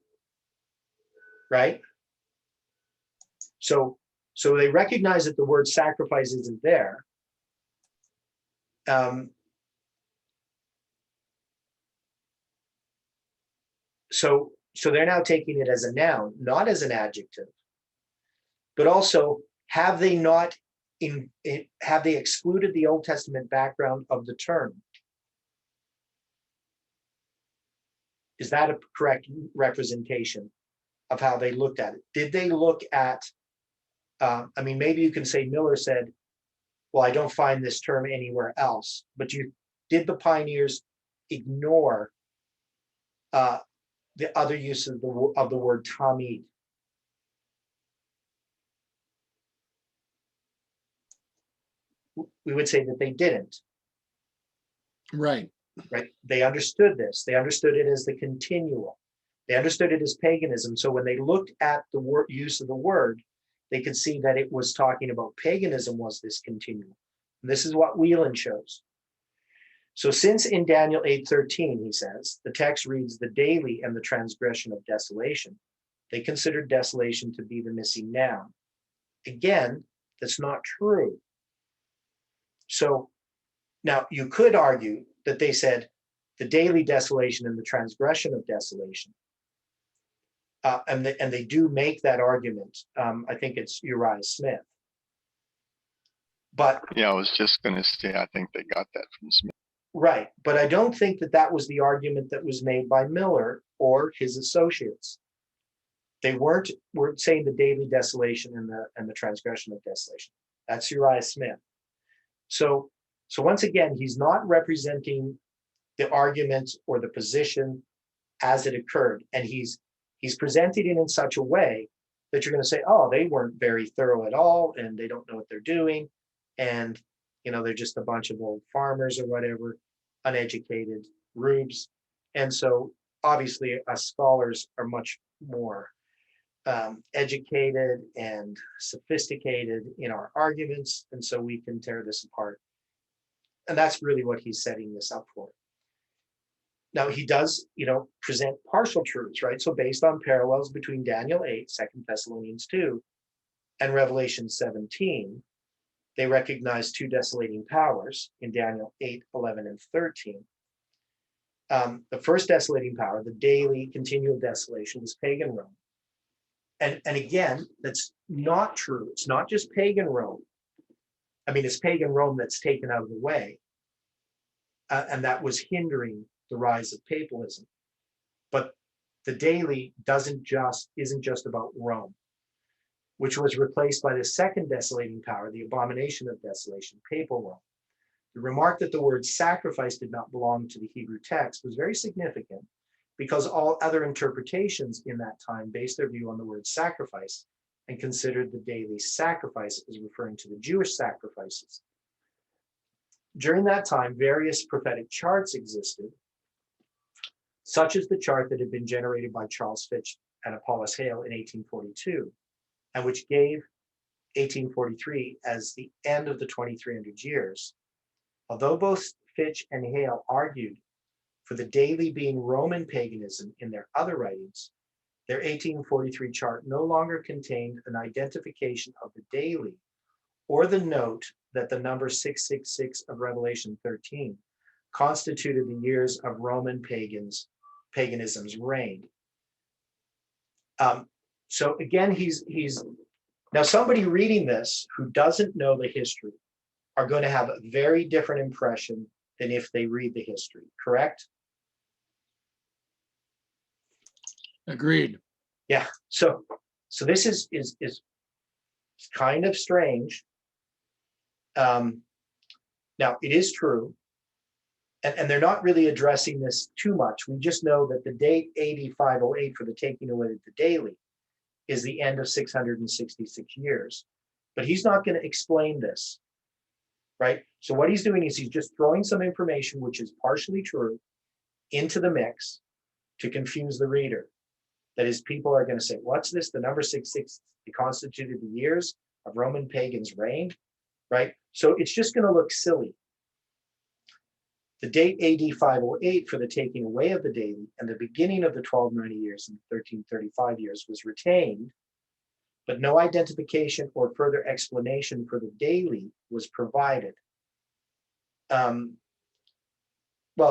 [SPEAKER 1] right? So they recognize that the word sacrifice isn't there. So they're now taking it as a noun, not as an adjective. But also, have they excluded the Old Testament background of the term? Is that a correct representation of how they looked at it? Did they look at, I mean, maybe you can say Miller said, well, I don't find this term anywhere else, but did the pioneers ignore the other use of the word tamid? We would say that they didn't.
[SPEAKER 3] right.
[SPEAKER 1] Right? They understood this. They understood it as the continual. They understood it as paganism. So when they looked at the use of the word, they could see that it was talking about paganism was this continual. And this is what Whelan shows. So since in Daniel 8:13, he says, the text reads the daily and the transgression of desolation, they considered desolation to be the missing noun. Again, that's not true. So now you could argue that they said the daily desolation and the transgression of desolation. And they do make that argument. I think it's Uriah Smith. But
[SPEAKER 6] Yeah, I was just gonna say, I think they got that from Smith.
[SPEAKER 1] right, but I don't think that that was the argument that was made by Miller or his associates. They weren't saying the daily desolation and the transgression of desolation. That's Uriah Smith. So once again, he's not representing the argument or the position as it occurred, and he's presented it in such a way that you're going to say, oh, they weren't very thorough at all, and they don't know what they're doing, and they're just a bunch of old farmers or whatever, uneducated rubes. And so obviously us scholars are much more educated and sophisticated in our arguments, and so we can tear this apart. And that's really what he's setting this up for. Now he does, present partial truths, right? So based on parallels between Daniel 8, 2 Thessalonians 2, and Revelation 17, they recognize two desolating powers in Daniel 8, 11, and 13. The first desolating power, the daily continual desolation, was pagan Rome. And again, that's not true. It's not just pagan Rome. I mean, it's pagan Rome that's taken out of the way. And that was hindering the rise of papalism. But the daily isn't just about Rome, which was replaced by the second desolating power, the abomination of desolation, papal Rome. The remark that the word sacrifice did not belong to the Hebrew text was very significant, because all other interpretations in that time based their view on the word sacrifice and considered the daily sacrifice as referring to the Jewish sacrifices. During that time, various prophetic charts existed, such as the chart that had been generated by Charles Fitch and Apollos Hale in 1842, and which gave 1843 as the end of the 2300 years. Although both Fitch and Hale argued for the daily being Roman paganism in their other writings, their 1843 chart no longer contained an identification of the daily or the note that the number 666 of Revelation 13 constituted the years of Roman paganism's reign. So again, he's now somebody reading this who doesn't know the history are going to have a very different impression than if they read the history, correct?
[SPEAKER 3] Agreed.
[SPEAKER 1] Yeah. So this is kind of strange. Now it is true, and they're not really addressing this too much. We just know that the date 8508 for the taking away of the daily is the end of 666 years. But he's not going to explain this, right? So what he's doing is he's just throwing some information which is partially true into the mix to confuse the reader. That is, people are going to say, what's this? The number 66 constituted the years of Roman pagans' reign, right? So it's just going to look silly. The date AD 508 for the taking away of the daily and the beginning of the 1290 years and 1335 years was retained, but no identification or further explanation for the daily was provided. Well,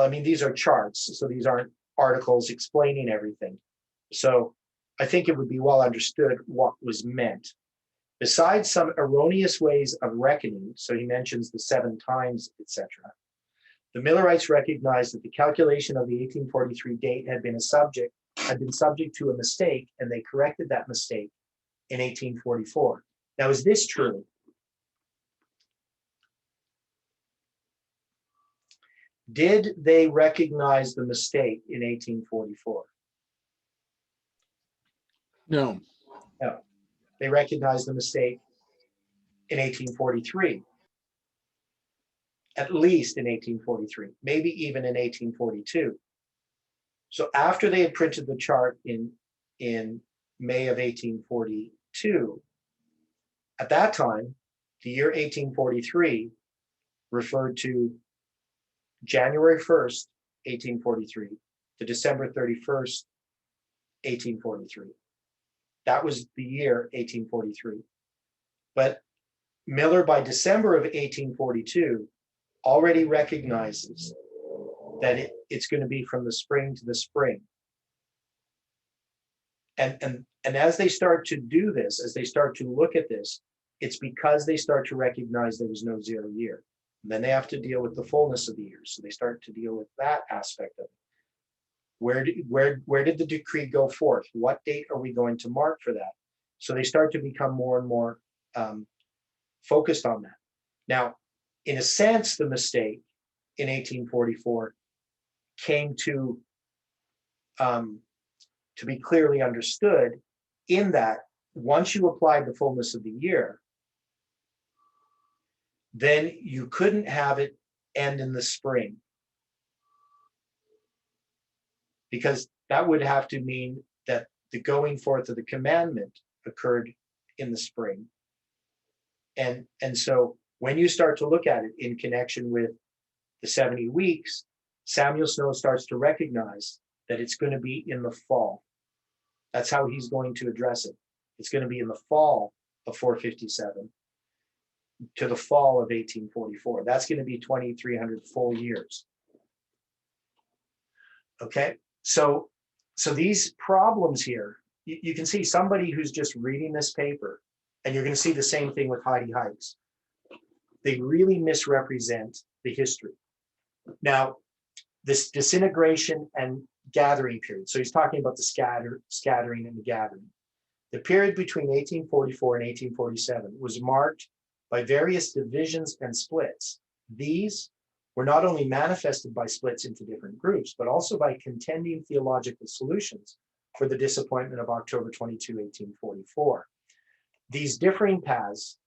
[SPEAKER 1] I mean, these are charts, so these aren't articles explaining everything. So I think it would be well understood what was meant. Besides some erroneous ways of reckoning, so he mentions the 7 times, etc., the Millerites recognized that the calculation of the 1843 date had been subject to a mistake, and they corrected that mistake in 1844. Now, is this true? Did they recognize the mistake in 1844?
[SPEAKER 3] No,
[SPEAKER 1] No. They recognized the mistake in 1843. At least in 1843, maybe even in 1842. So after they had printed the chart in May of 1842, at that time, the year 1843 referred to January 1st, 1843 to December 31st, 1843. That was the year 1843. But Miller, by December of 1842, already recognizes that it's going to be from the spring to the spring. And as they start to do this, as they start to look at this, it's because they start to recognize there was no 0 year. And then they have to deal with the fullness of the years. So they start to deal with that aspect of it. Where did the decree go forth? What date are we going to mark for that? So they start to become more and more focused on that. Now, in a sense, the mistake in 1844 came to be clearly understood in that once you applied the fullness of the year, then you couldn't have it end in the spring, because that would have to mean that the going forth of the commandment occurred in the spring. And so when you start to look at it in connection with the 70 weeks, Samuel Snow starts to recognize that it's going to be in the fall. That's how he's going to address it. It's going to be in the fall of 457 to the fall of 1844. That's going to be 2,300 full years. Okay, so these problems here, you can see somebody who's just reading this paper, and you're going to see the same thing with Heidi Hikes. They really misrepresent the history. Now, this disintegration and gathering period. So he's talking about the scattering and the gathering. The period between 1844 and 1847 was marked by various divisions and splits. These were not only manifested by splits into different groups, but also by contending theological solutions for the disappointment of October 22, 1844. These differing paths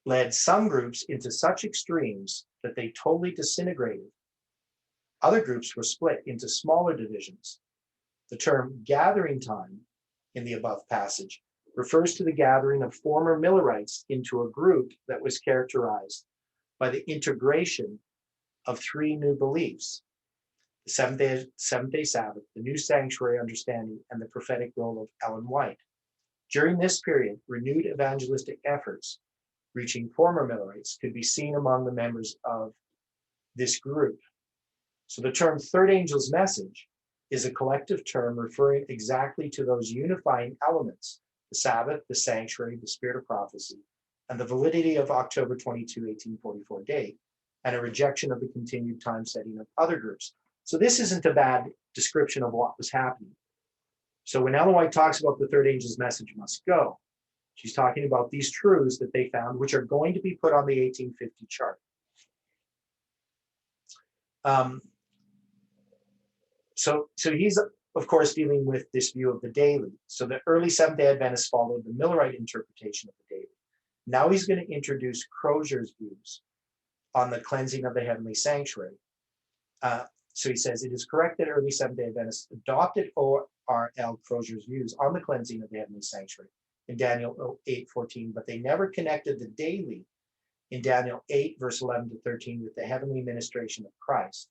[SPEAKER 1] led some groups into such extremes that they totally disintegrated. Other groups were split into smaller divisions. The term gathering time in the above passage refers to the gathering of former Millerites into a group that was characterized by the integration of 3 new beliefs: the seventh-day Sabbath, the new sanctuary understanding, and the prophetic role of Ellen White. During this period, renewed evangelistic efforts reaching former Millerites could be seen among the members of this group. So the term third angel's message is a collective term referring exactly to those unifying elements: the Sabbath, the sanctuary, the spirit of prophecy, and the validity of October 22, 1844 date, and a rejection of the continued time setting of other groups. So this isn't a bad description of what was happening. So when Ellen White talks about the third angel's message must go, she's talking about these truths that they found, which are going to be put on the 1850 chart. So he's, of course, dealing with this view of the daily. So the early Seventh-day Adventists followed the Millerite interpretation of the daily. Now he's going to introduce Crozier's views on the cleansing of the heavenly sanctuary. So he says, it is correct that early Seventh-day Adventists adopted O.R.L. Crozier's views on the cleansing of the heavenly sanctuary in Daniel 8:14, but they never connected the daily in Daniel 8, verse 11 to 13 with the heavenly ministration of Christ.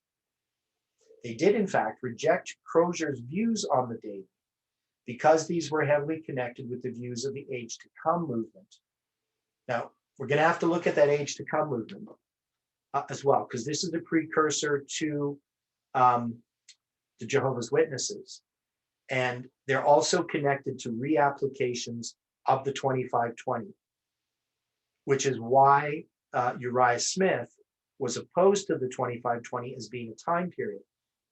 [SPEAKER 1] They did, in fact, reject Crozier's views on the daily because these were heavily connected with the views of the age to come movement. Now, we're going to have to look at that age to come movement as well, because this is the precursor to the Jehovah's Witnesses. And they're also connected to reapplications of the 2520, which is why Uriah Smith was opposed to the 2520 as being a time period.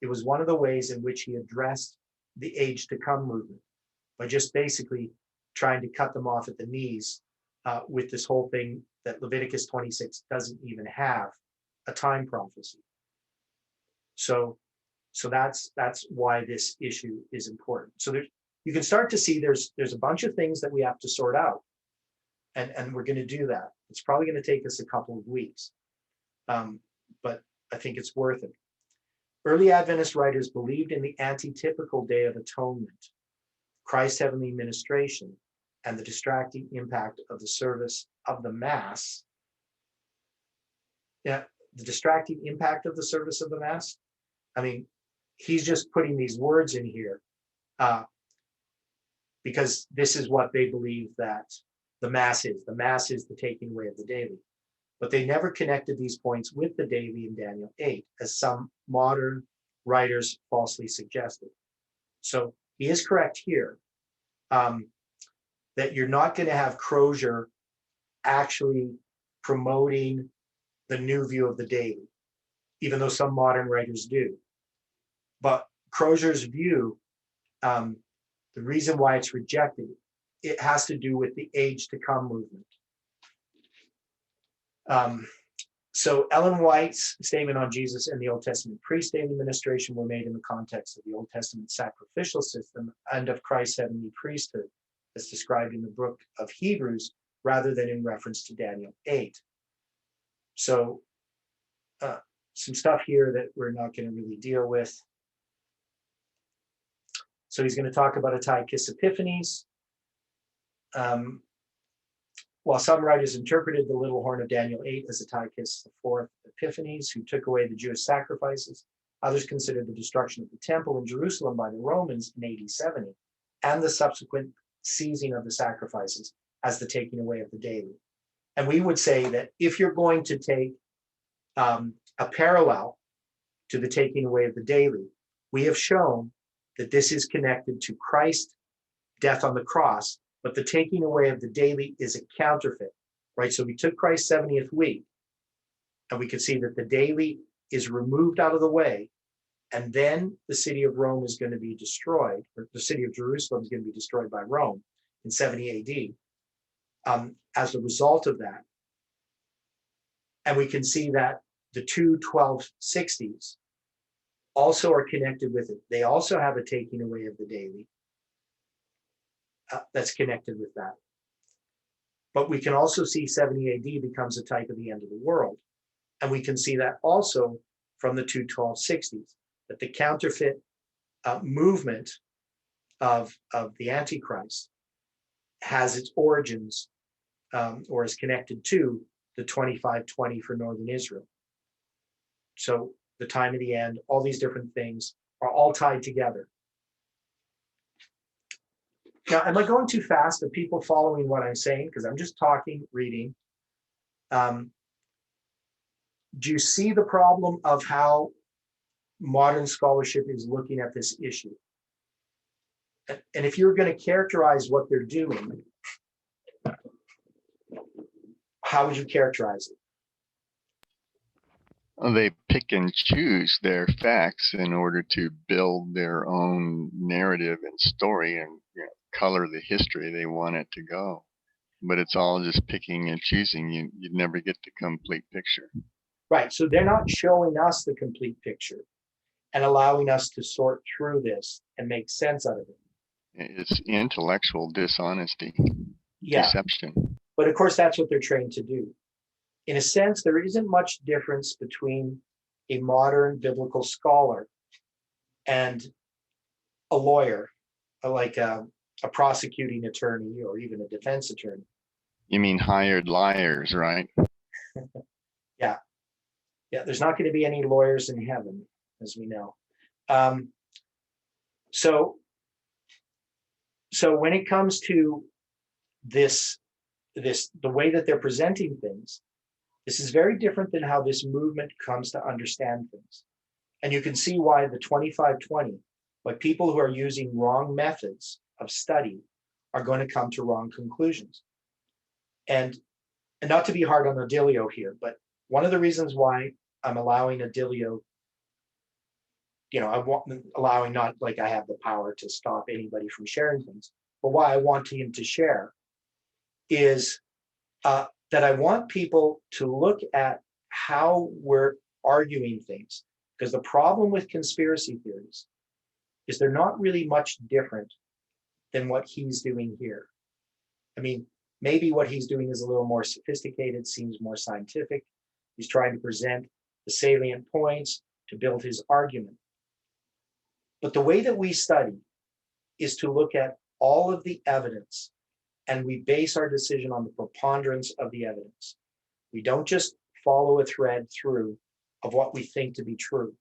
[SPEAKER 1] It was one of the ways in which he addressed the age to come movement by just basically trying to cut them off at the knees with this whole thing that Leviticus 26 doesn't even have a time prophecy. So that's why this issue is important. So you can start to see there's a bunch of things that we have to sort out, and we're going to do that. It's probably going to take us a couple of weeks, but I think it's worth it. Early Adventist writers believed in the antitypical Day of Atonement, Christ's heavenly ministration, and the distracting impact of the service of the Mass. Yeah, the distracting impact of the service of the Mass. I mean, he's just putting these words in here because this is what they believe that the Mass is. The Mass is the taking away of the daily. But they never connected these points with the daily in Daniel 8, as some modern writers falsely suggested. So he is correct here that you're not going to have Crozier actually promoting the new view of the daily, even though some modern writers do. But Crozier's view, the reason why it's rejected, it has to do with the age to come movement. So Ellen White's statement on Jesus and the Old Testament priest daily ministration were made in the context of the Old Testament sacrificial system and of Christ's heavenly priesthood, as described in the book of Hebrews, rather than in reference to Daniel 8. So some stuff here that we're not going to really deal with. So he's going to talk about Antiochus Epiphanes. While some writers interpreted the little horn of Daniel 8 as Antiochus IV Epiphanes, who took away the Jewish sacrifices, others considered the destruction of the temple in Jerusalem by the Romans in AD 70 and the subsequent seizing of the sacrifices as the taking away of the daily. And we would say that if you're going to take a parallel to the taking away of the daily, we have shown that this is connected to Christ's death on the cross, but the taking away of the daily is a counterfeit, right? So we took Christ's 70th week, and we could see that the daily is removed out of the way, and then the city of Rome is going to be destroyed, or the city of Jerusalem is going to be destroyed by Rome in 70 AD as a result of that. And we can see that the two 1260s also are connected with it. They also have a taking away of the daily that's connected with that. But we can also see 70 AD becomes a type of the end of the world. And we can see that also from the two 1260s, that the counterfeit movement of the Antichrist has its origins or is connected to the 2520 for Northern Israel. So the time of the end, all these different things are all tied together. Now, am I going too fast? Are people following what I'm saying? Because I'm just talking, reading. Do you see the problem of how modern scholarship is looking at this issue? And if you're going to characterize what they're doing, how would you characterize it?
[SPEAKER 6] They pick and choose their facts in order to build their own narrative and story and color the history they want it to go. But it's all just picking and choosing. You'd never get the complete picture.
[SPEAKER 1] Right. So they're not showing us the complete picture and allowing us to sort through this and make sense out of it.
[SPEAKER 6] It's intellectual dishonesty,
[SPEAKER 1] Yeah.
[SPEAKER 6] deception.
[SPEAKER 1] But of course, that's what they're trained to do. In a sense, there isn't much difference between a modern biblical scholar and a lawyer, like a prosecuting attorney or even a defense attorney.
[SPEAKER 6] You mean hired liars, right?
[SPEAKER 1] Yeah, there's not going to be any lawyers in heaven, as we know. So when it comes to the way that they're presenting things, this is very different than how this movement comes to understand things. And you can see why the 2520, why people who are using wrong methods of study are going to come to wrong conclusions. And not to be hard on Odilio here, but one of the reasons why I'm allowing Odilio, allowing, not like I have the power to stop anybody from sharing things, but why I want him to share is that I want people to look at how we're arguing things. Because the problem with conspiracy theories is they're not really much different than what he's doing here. I mean, maybe what he's doing is a little more sophisticated, seems more scientific. He's trying to present the salient points to build his argument. But the way that we study is to look at all of the evidence, and we base our decision on the preponderance of the evidence. We don't just follow a thread through of what we think to be true.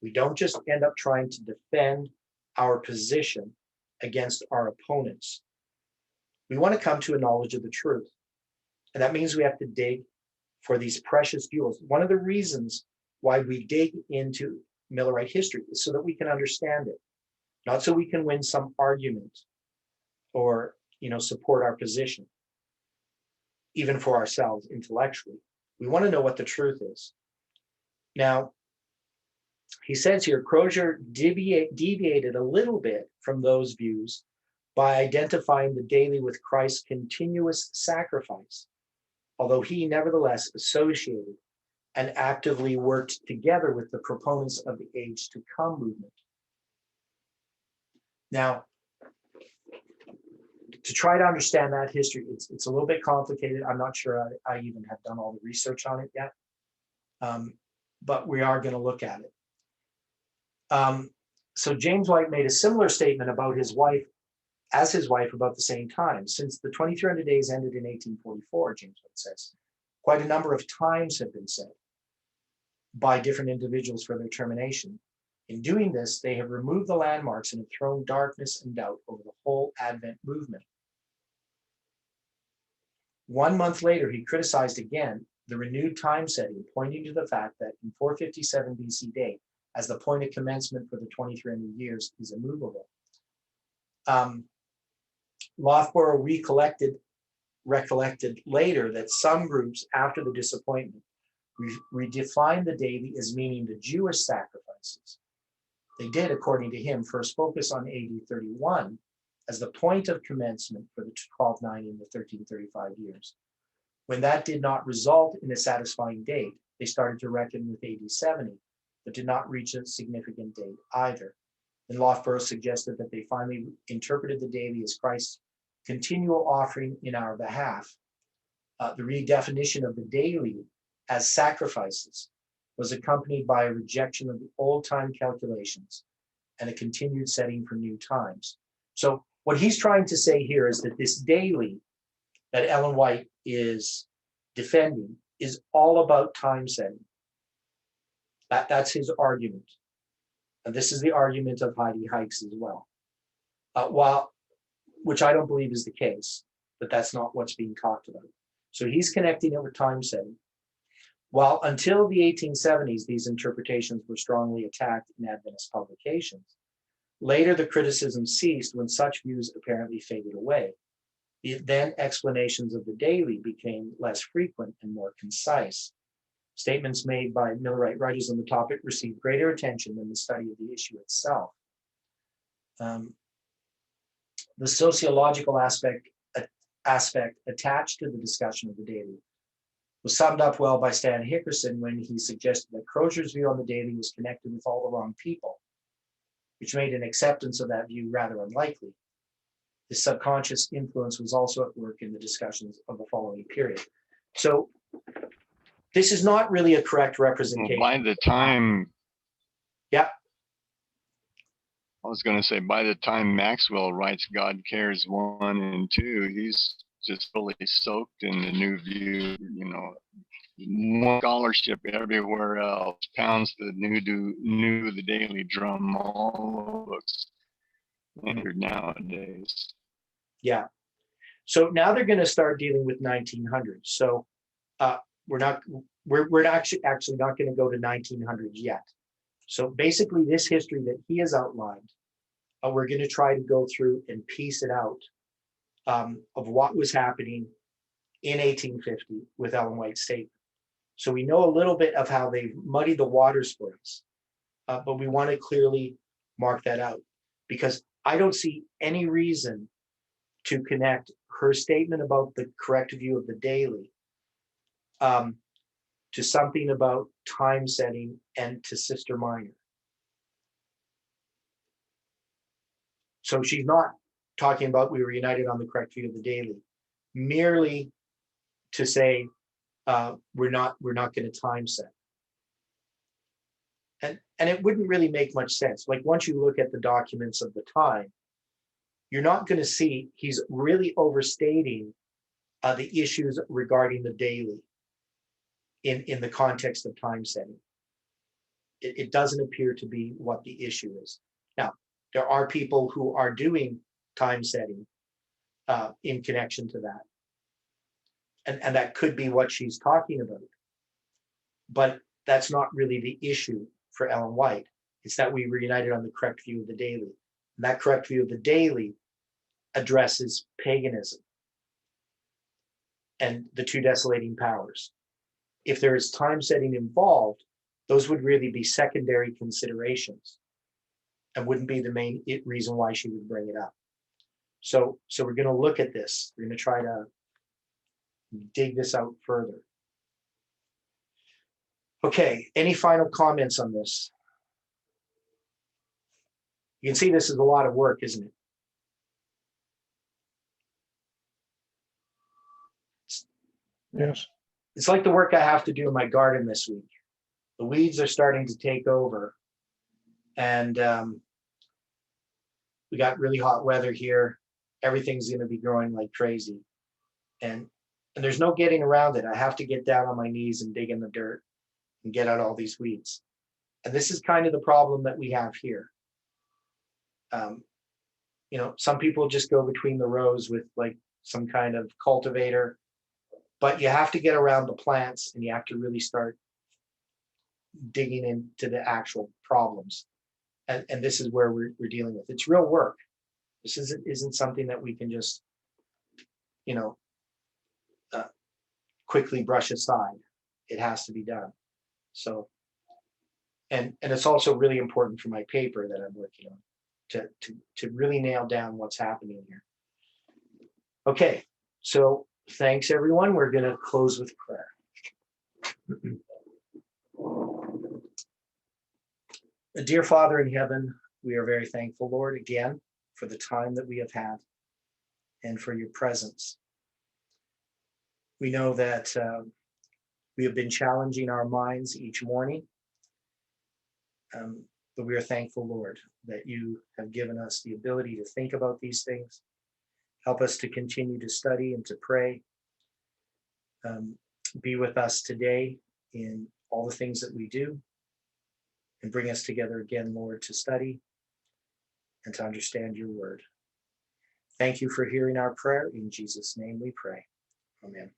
[SPEAKER 1] We don't just end up trying to defend our position against our opponents. We want to come to a knowledge of the truth. And that means we have to dig for these precious jewels. One of the reasons why we dig into Millerite history is so that we can understand it, not so we can win some argument or support our position, even for ourselves intellectually. We want to know what the truth is. Now, he says here, Crozier deviated a little bit from those views by identifying the daily with Christ's continuous sacrifice, although he nevertheless associated and actively worked together with the proponents of the age to come movement. Now, to try to understand that history, it's a little bit complicated. I'm not sure I even have done all the research on it yet, but we are going to look at it. So James White made a similar statement about his wife about the same time. Since the 2300 days ended in 1844, James White says, quite a number of times have been said by different individuals for their termination. In doing this, they have removed the landmarks and have thrown darkness and doubt over the whole Advent movement. 1 month later, he criticized again the renewed time setting, pointing to the fact that in 457 BC date, as the point of commencement for the 2300 years is immovable. Loughborough recollected later that some groups after the disappointment redefined the daily as meaning the Jewish sacrifices. They did, according to him, first focus on AD 31 as the point of commencement for the 1290 and the 1335 years. When that did not result in a satisfying date, they started to reckon with AD 70, but did not reach a significant date either. And Loughborough suggested that they finally interpreted the daily as Christ's continual offering in our behalf. The redefinition of the daily as sacrifices was accompanied by a rejection of the old time calculations and a continued setting for new times. So what he's trying to say here is that this daily that Ellen White is defending is all about time setting. That's his argument. And this is the argument of Heidi Hikes as well. Which I don't believe is the case, but that's not what's being talked about. So he's connecting it with time setting. While until the 1870s, these interpretations were strongly attacked in Adventist publications, later the criticism ceased when such views apparently faded away. Then explanations of the daily became less frequent and more concise. Statements made by Millerite writers on the topic received greater attention than the study of the issue itself. The sociological aspect attached to the discussion of the daily was summed up well by Stan Hickerson when he suggested that Crozier's view on the daily was connected with all the wrong people, which made an acceptance of that view rather unlikely. This subconscious influence was also at work in the discussions of the following period. So this is not really a correct representation.
[SPEAKER 6] Well, by the time,
[SPEAKER 1] yeah,
[SPEAKER 6] I was going to say, by the time Maxwell writes God Cares 1 and 2, he's just fully soaked in the new view, more scholarship everywhere else, pounds the new the daily drum, all books entered nowadays.
[SPEAKER 1] Yeah. So now they're going to start dealing with 1900s. So we're actually not going to go to 1900s yet. So basically, this history that he has outlined, we're going to try to go through and piece it out of what was happening in 1850 with Ellen White's statement. So we know a little bit of how they muddied the waters for us, but we want to clearly mark that out, because I don't see any reason to connect her statement about the correct view of the daily to something about time setting and to Sister Minor. So she's not talking about we were united on the correct view of the daily, merely to say we're not going to time set. And it wouldn't really make much sense. Like, once you look at the documents of the time, you're not going to see he's really overstating the issues regarding the daily in the context of time setting. It doesn't appear to be what the issue is. Now, there are people who are doing time setting in connection to that. And that could be what she's talking about. But that's not really the issue for Ellen White. It's that we were united on the correct view of the daily. And that correct view of the daily addresses paganism and the two desolating powers. If there is time setting involved, those would really be secondary considerations and wouldn't be the main reason why she would bring it up. So we're going to look at this. We're going to try to dig this out further. Okay, any final comments on this? You can see this is a lot of work, isn't it?
[SPEAKER 2] Yes.
[SPEAKER 1] It's like the work I have to do in my garden this week. The weeds are starting to take over, and we got really hot weather here. Everything's going to be growing like crazy, and there's no getting around it. I have to get down on my knees and dig in the dirt and get out all these weeds. And this is kind of the problem that we have here. Some people just go between the rows with like some kind of cultivator, but you have to get around the plants and you have to really start digging into the actual problems. And this is where we're dealing with. It's real work. This isn't something that we can just, quickly brush aside. It has to be done. So, and it's also really important for my paper that I'm working on to really nail down what's happening here. Okay, so thanks everyone. We're going to close with prayer. Dear Father in heaven, we are very thankful, Lord, again, for the time that we have had and for your presence. We know that we have been challenging our minds each morning, but we are thankful, Lord, that you have given us the ability to think about these things. Help us to continue to study and to pray. Be with us today in all the things that we do, and bring us together again, Lord, to study and to understand your word. Thank you for hearing our prayer. In Jesus' name we pray. Amen.